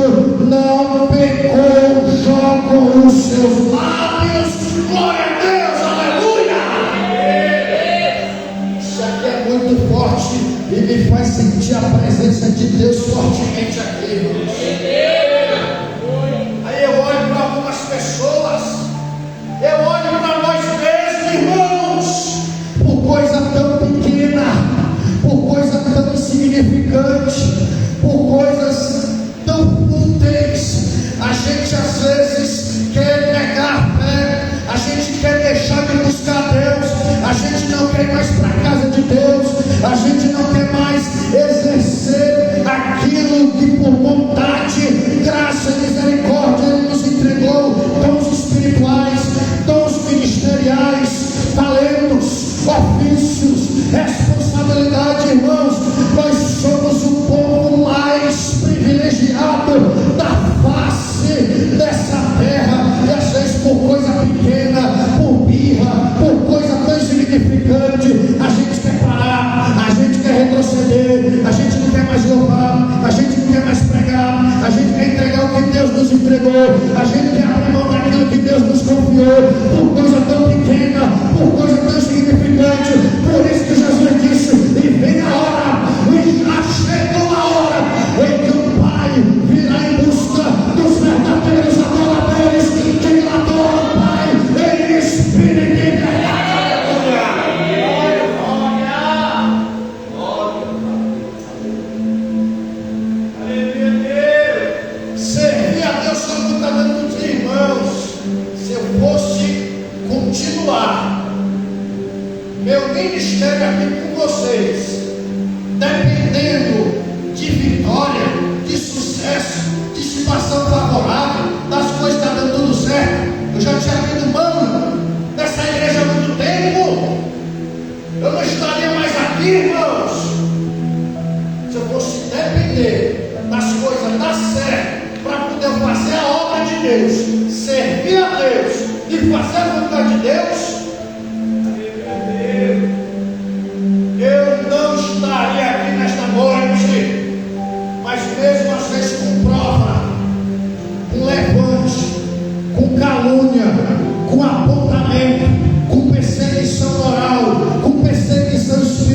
não pecou Jó com os seus lábios. Glória a Deus, aleluia. Isso aqui é muito forte e me faz sentir a presença de Deus fortemente aqui, irmãos. Aí eu olho para algumas pessoas, eu olho para nós mesmos, irmãos, por coisa tão pequena, por coisa tão insignificante, por coisas tão fúteis, a gente às vezes quer negar a fé, a gente quer deixar de buscar Deus, a gente não quer ir mais para a casa de Deus, a gente não quer mais exercer aquilo que por vontade, graça e misericórdia Ele nos entregou: dons espirituais, dons ministeriais, talentos, ofícios, responsabilidade. Irmãos, nós somos o povo mais privilegiado da face dessa terra, e às vezes por coisa pequena, por birra, por coisa tão insignificante, a gente quer parar, a gente quer retroceder, a gente não quer mais louvar, a gente não quer mais pregar, a gente quer entregar o que Deus nos entregou, a gente quer abrir mão daquilo que Deus nos confiou, por coisa tão pequena, por coisa tão insignificante. Por isso que Jesus disse: e vem a hora, e já chegou a hora em que o Pai virá em busca dos verdadeiros adoradores que lhe adoram o Pai em espírito e em verdade. Servir a Deus como está dando dos irmãos. Se eu fosse continuar meu ministério aqui com vocês, dependendo de vitória, de sucesso, de situação favorável, das coisas estar dando tudo certo, eu já tinha abrido mão dessa igreja há muito tempo. Eu não estaria mais aqui, irmãos. Se eu fosse depender das coisas dar certo para poder fazer a obra de Deus, servir a Deus e fazer a vontade de Deus, eu não estaria aqui nesta noite. Mas mesmo às vezes com prova, com levante, com calúnia, com apontamento, com perseguição moral, com perseguição espiritual,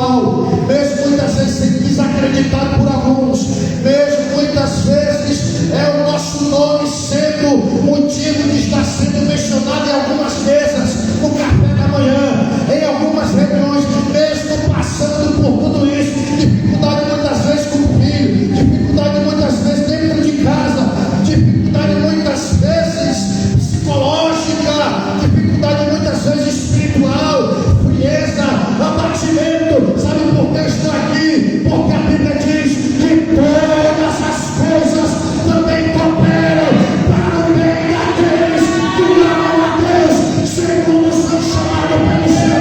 espiritual, mesmo muitas vezes sendo desacreditado por alguns, mesmo muitas vezes é o nosso nome sendo motivo de estar sendo mencionado em algumas mesas, no café da manhã, em algumas reuniões, mesmo passando por tudo isso, dificuldade muitas vezes com o filho, dificuldade muitas vezes dentro de casa, dificuldade muitas vezes psicológica, dificuldade muitas vezes espiritual, frieza, abatimento. Sabe por que estou aqui? Porque a Bíblia diz que todas as coisas também cooperam para o bem daqueles que amam a Deus, segundo são chamados pelo seu.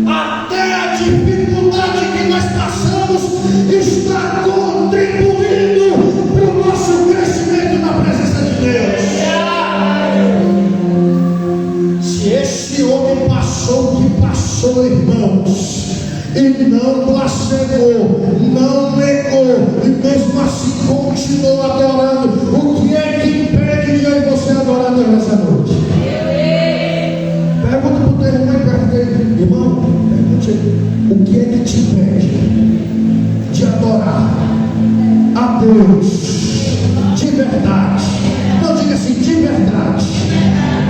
Até a dificuldade que nós passamos está contribuindo para o nosso crescimento na presença de Deus. Se esse homem passou o que passou, irmãos, e não blasfemou, não negou, e mesmo assim continuou adorando, o que é que impede de eu e você adorar Deus nessa noite? Pergunta para o teu irmão e pergunta ele: irmão, pergunte ele, o que é que te impede de adorar a Deus de verdade? Não diga assim, de verdade,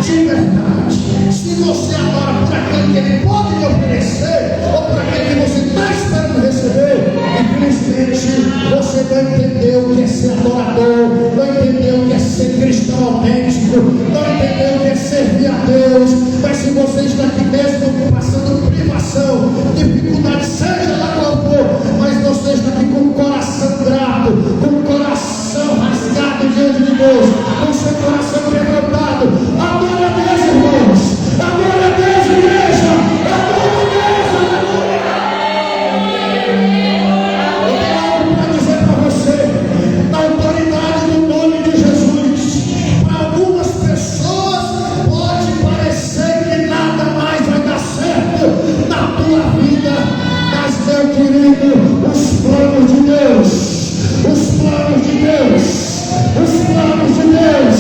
de verdade. Se você adora por aquilo que Ele pode lhe oferecer, ou por aquilo que você está esperando receber, infelizmente você não entendeu o que é ser adorador, não entendeu o que é ser cristão autêntico, não entendeu o que é servir a Deus. Mas se você está aqui mesmo passando privação, dificuldade, seja lá qual for, mas você está aqui com o coração grato, com o coração rasgado diante de Deus, com o seu coração quebrantado, adora a Deus, irmãos, adora a Deus, igreja, adora a Deus, aleluia. Eu tenho algo para dizer para você, na autoridade do nome de Jesus. Para algumas pessoas pode parecer que nada mais vai dar certo na tua vida, mas meu querido, os planos de Deus, os planos de Deus, os planos de Deus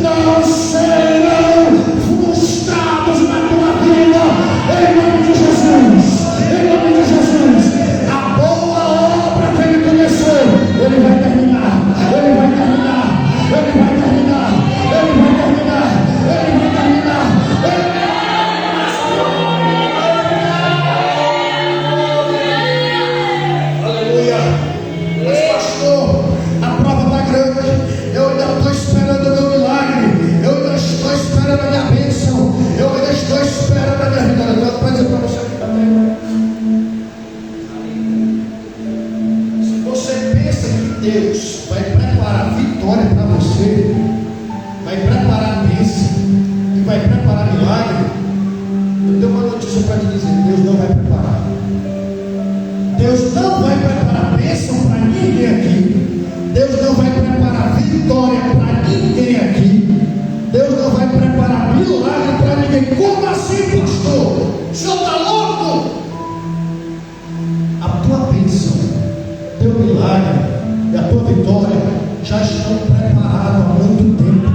não serão frustrados na tua vida, em nome de Jesus, em nome de Jesus. A boa obra que Ele começou, Ele vai terminar, Ele vai terminar, Ele vai terminar, Ele vai terminar, Ele vai terminar, aleluia. Mas pastor, a prova está grande, eu ainda estou esperando o meu milagre, eu ainda estou esperando a minha bênção, eu ainda estou esperando a minha vida. Eu estou dizendo para você aqui também. Se você pensa que Deus vai preparar vitória para você, vai preparar bênção e vai preparar milagre, eu tenho uma notícia para te dizer: Deus não vai preparar. Deus não vai preparar bênção para ninguém aqui. Deus não vai preparar vitória para ninguém aqui. Deus não vai preparar milagre para ninguém. Como assim, pastor? O senhor está louco? A tua bênção, teu milagre e a tua vitória já estão preparados há muito tempo.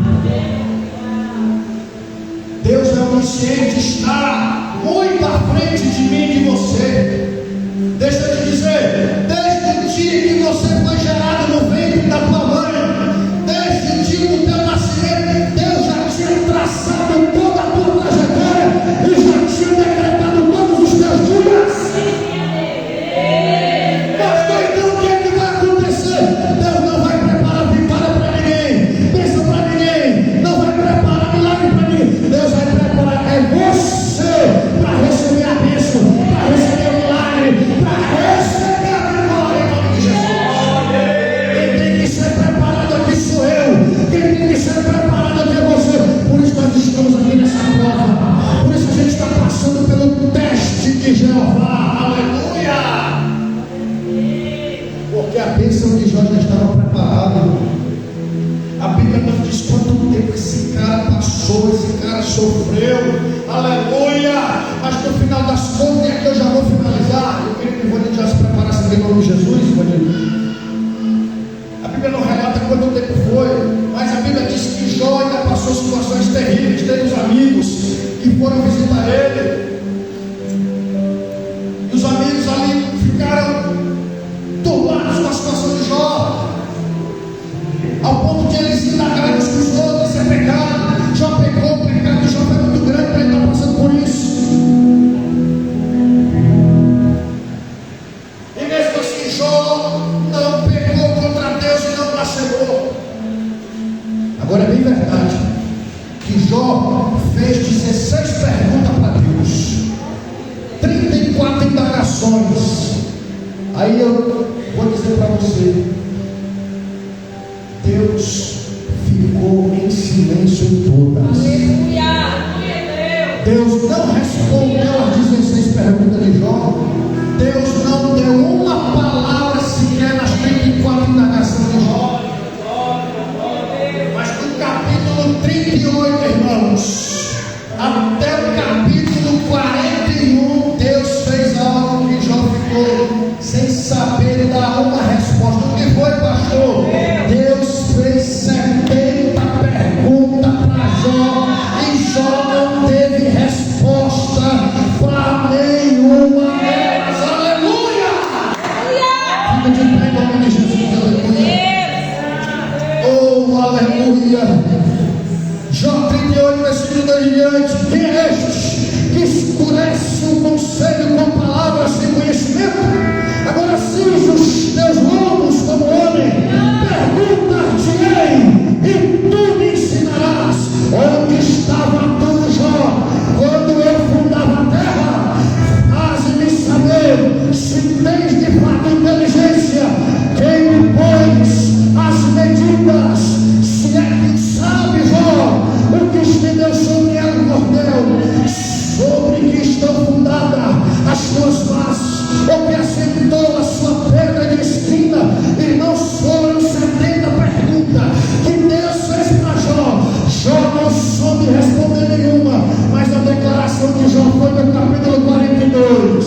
Deus é onisciente, está muito à frente de mim e de você. Deixa eu te dizer, desde o dia que você foi gerado no ventre da tua mãe, desde o dia do teu nascimento, Deus já tinha traçado toda a tua trajetória e já tinha decretado todos os teus dias. Mas então o que é que vai acontecer? Deus não vai preparar vitória para ninguém, bênção para ninguém, não vai preparar milagre para ninguém. Deus vai preparar você para receber a bênção, para receber o milagre, para receber a vitória em nome de Jesus. Quem tem que ser preparado aqui sou eu, quem tem que ser preparado aqui é você. Por isso nós estamos aqui nessa prova, por isso a gente está passando pelo teste de Jeová, aleluia. Porque a bênção de Jó já estava preparada. A Bíblia nos diz quanto tempo esse cara passou, esse cara sofreu, aleluia. Mas no final das contas, é que eu já vou finalizar. Eu queria que o Ivanildo já se preparasse em nome de Jesus, Ivanildo. A Bíblia não relata quanto tempo foi, mas a Bíblia diz que Jó ainda passou passou situações terríveis, teve os amigos que foram visitar ele. E os amigos ali ficaram turbados com a situação de Jó, ao ponto de eles indagarem uns com os outros: é pecado, Jó pecou, o pecado de Jó foi muito grande para ele estar passando por isso. E mesmo assim Jó não pecou contra Deus e não blasfemou. Agora é bem verdade que Jó fez 16 perguntas para Deus, 34 indagações. Aí eu vou dizer para você, Deus ficou em silêncio em todas. Deus não respondeu as 16 perguntas de Jó. Deus não deu uma palavra sequer nas 34 indagações de Jó. Mas no capítulo 38, irmãos, até o capítulo 41, Deus fez algo que Jó ficou sem saber dar uma resposta. O que foi, pastor? Deus fez 70 perguntas para Jó e Jó não teve resposta para nenhuma delas. Aleluia! Fica de pé em nome de Jesus. Aleluia! Oh, aleluia! Jó 38, versículo 2 em diante. Quem é este que escurece o conselho com palavras sem conhecimento? Agora cinge os teus lombos como homem, perguntar-te-ei, e tu me ensinarás onde estava tu, Jó, quando eu fundava a terra. Faze-me saber se tens de fato inteligência, quem me pôs as medidas, se é que sabe, Jó, o que estendeu sobre ela o cordel, sobre que estão fundadas as tuas bases, ou que assentou a sua pedra de esquina. Irmãos, foram 70 perguntas que Deus fez para Jó. Jó não soube responder nenhuma, mas a declaração de Jó foi no capítulo 42: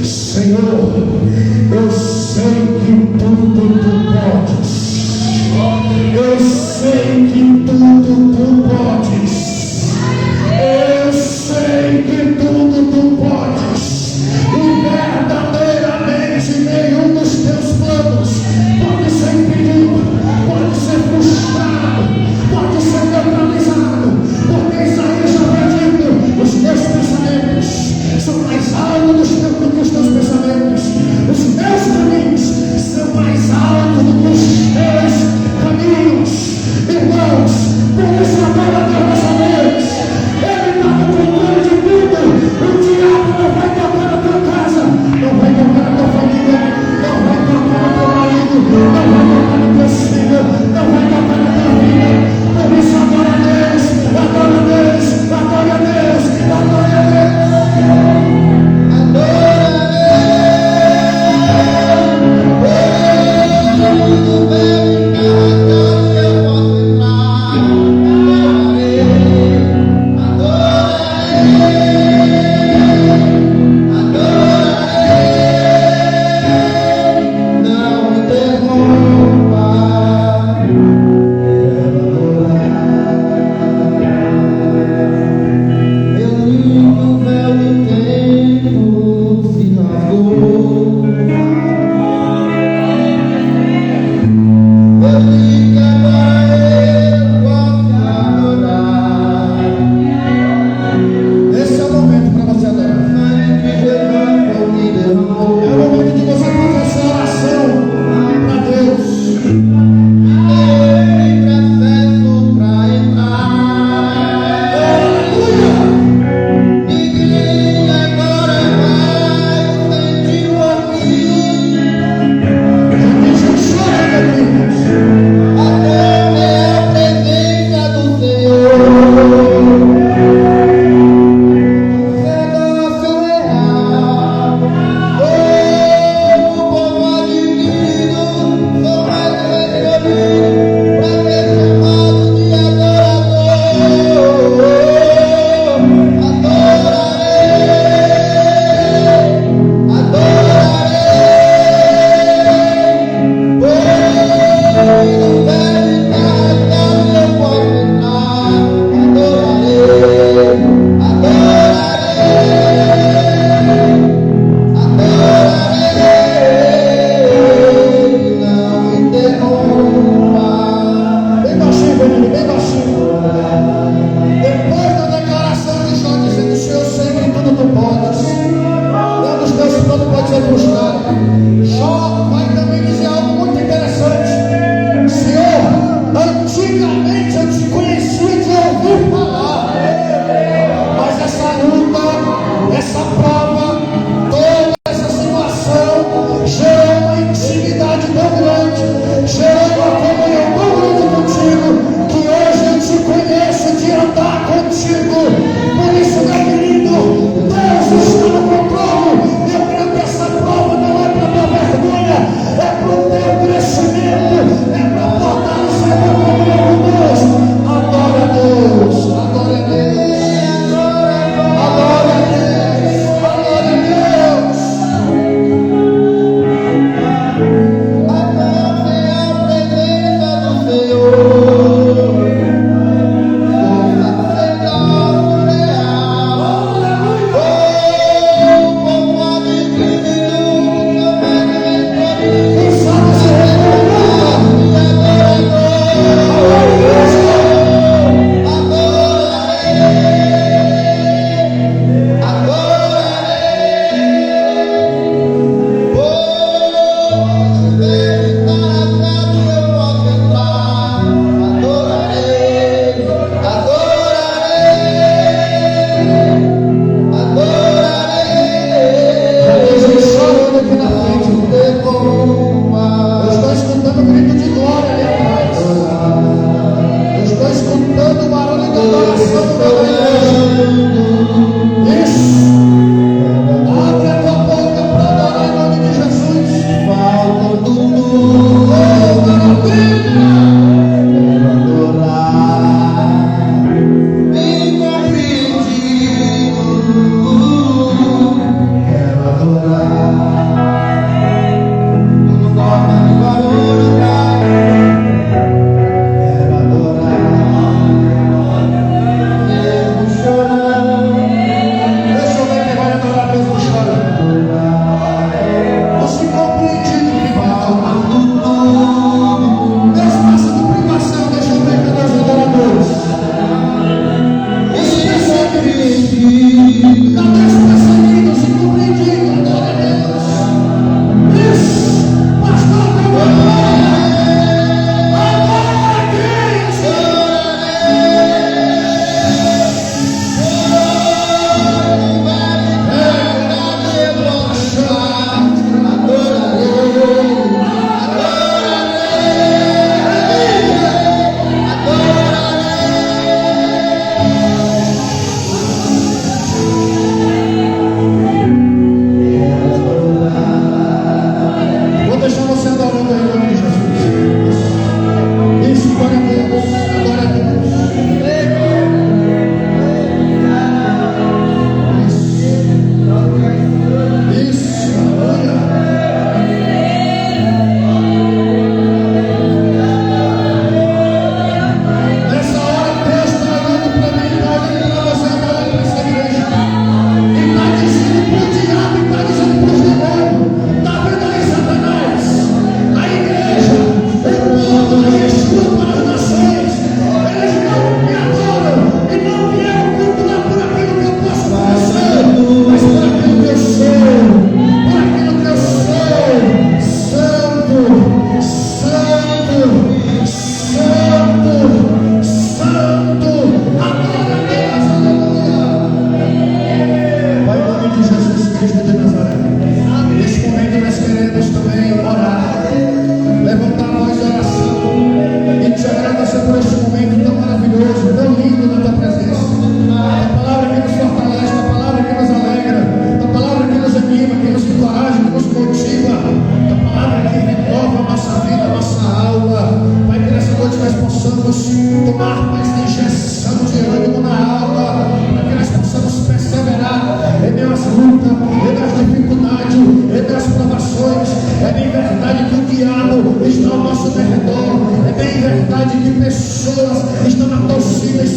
Senhor, eu sei que tudo tu podes. Eu sei que tudo tu podes. Eu sei que tudo tu podes. E verdadeiramente nenhum dos teus planos pode ser impedido, pode ser frustrado, pode ser neutralizado, porque Isaías já havia dito: os meus pensamentos são mais altos do que os teus pensamentos, os meus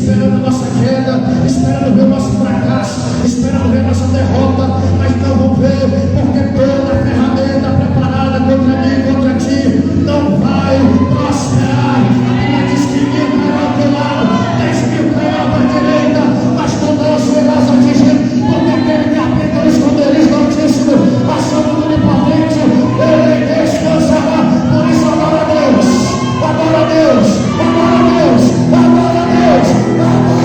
esperando nossa queda, esperando ver o nosso fracasso, esperando ver nossa derrota, mas não vão ver, porque toda ferramenta preparada contra mim e contra ti não vai prosperar. A Bíblia diz que 1000 cairão ao teu lado, 10.000 cairão à tua direita, mas tu não serás atingido, porque aquele que habita no esconderijo do Altíssimo, a sombra do Onipotente, ele descansará. Por isso, adora a Deus, adora a Deus, adora a Deus, adora a Deus, adora.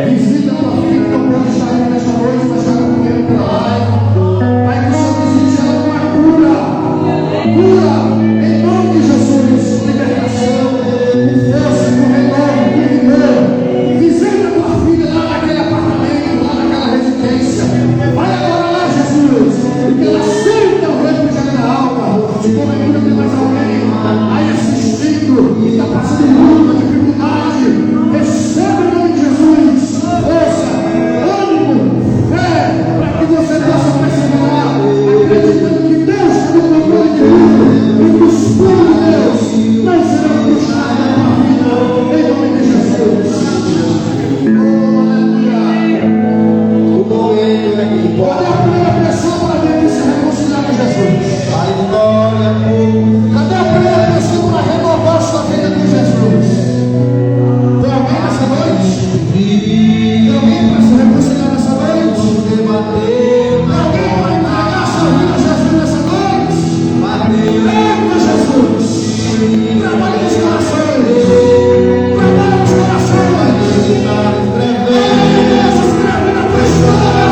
Visita a tua filha, não pode estar aqui nesta noite, mas já comendo para lá. Cadê a primeira pessoa para ver que se reconciliar com Jesus? A história muda. Cadê a primeira pessoa para renovar sua vida com Jesus? Tem alguém nessa noite? Tem alguém para se reconciliar nessa noite? Você bateu, Tem alguém para entregar sua vida a Jesus nessa noite? bateu. Eita, Jesus! Trabalha nos corações! Trabalha nos corações! Se escreve na tua história!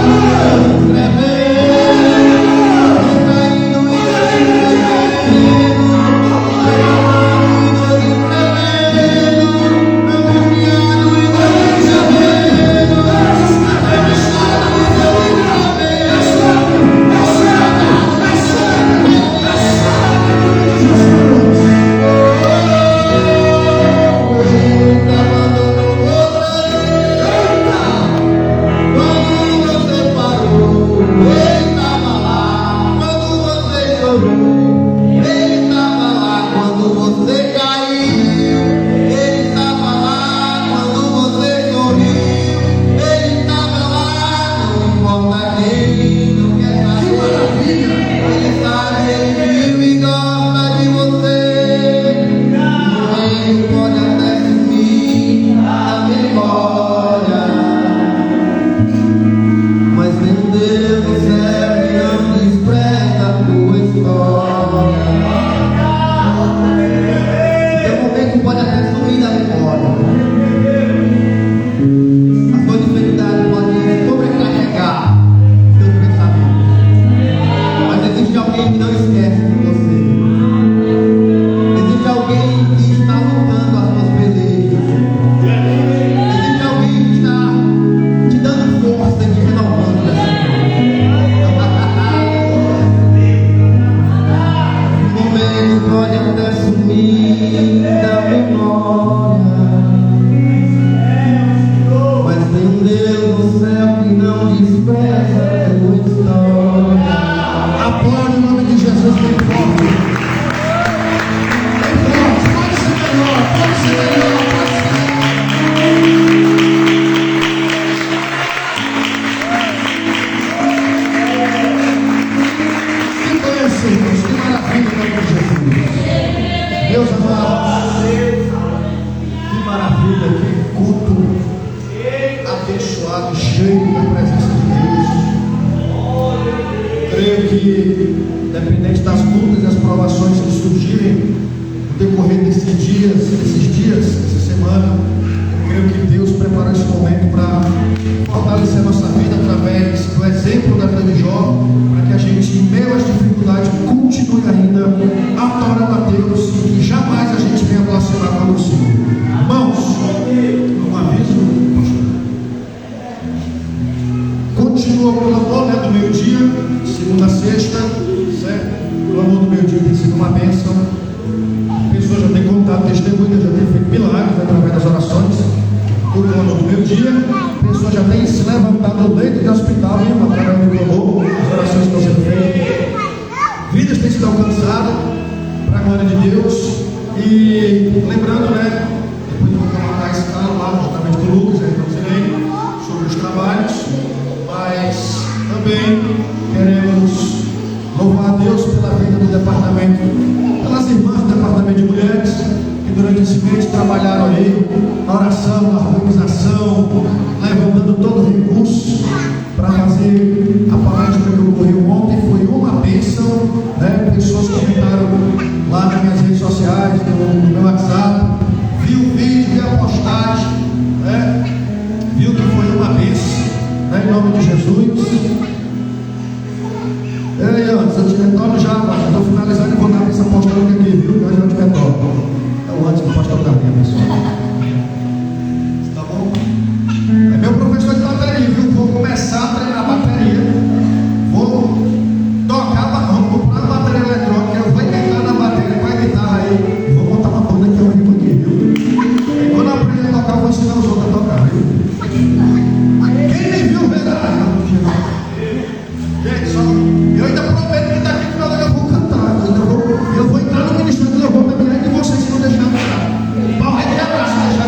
Eu vou entrar no ministério do louvor também, que vocês não deixaram entrar. O pau vai ter abraço, deixar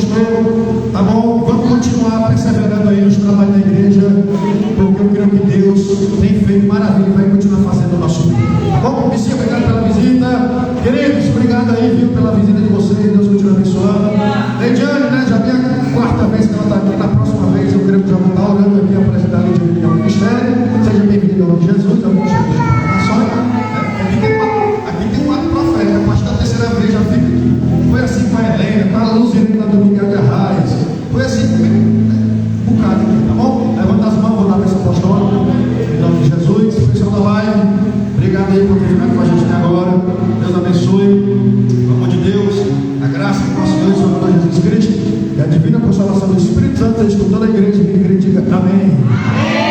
gostou, tá bom? Vamos continuar perseverando aí nos trabalhos da igreja, porque eu creio que Deus tem feito maravilha e vai continuar fazendo o nosso bem. Tá bom? Vizinho, obrigado pela visita. Queridos, obrigado aí, viu, pela visita de vocês. Deus continue abençoando. Leidiane, né? Já vem a quarta vez que ela está aqui. Na próxima vez eu creio que já vou estar orando aqui a apresentar a Leidiane ao ministério. Seja bem-vindo em nome de Jesus. Eu não sei de nações. Aqui tem um ato profético. A partir da terceira vez já fica aqui. Foi assim com a Helena, com a Luzina do Miguel de Arraes. Foi assim comigo. Um bocado aqui, tá bom? Levanta as mãos, vou dar a bênção apostólica. Em nome de Jesus. Pessoal da live, obrigado aí por ter ficado com a gente até agora. Deus abençoe. Pelo amor de Deus, a graça do nosso Deus, Salvador Jesus Cristo, e a divina consolação do Espírito Santo esteja com toda a igreja. E a igreja diga amém.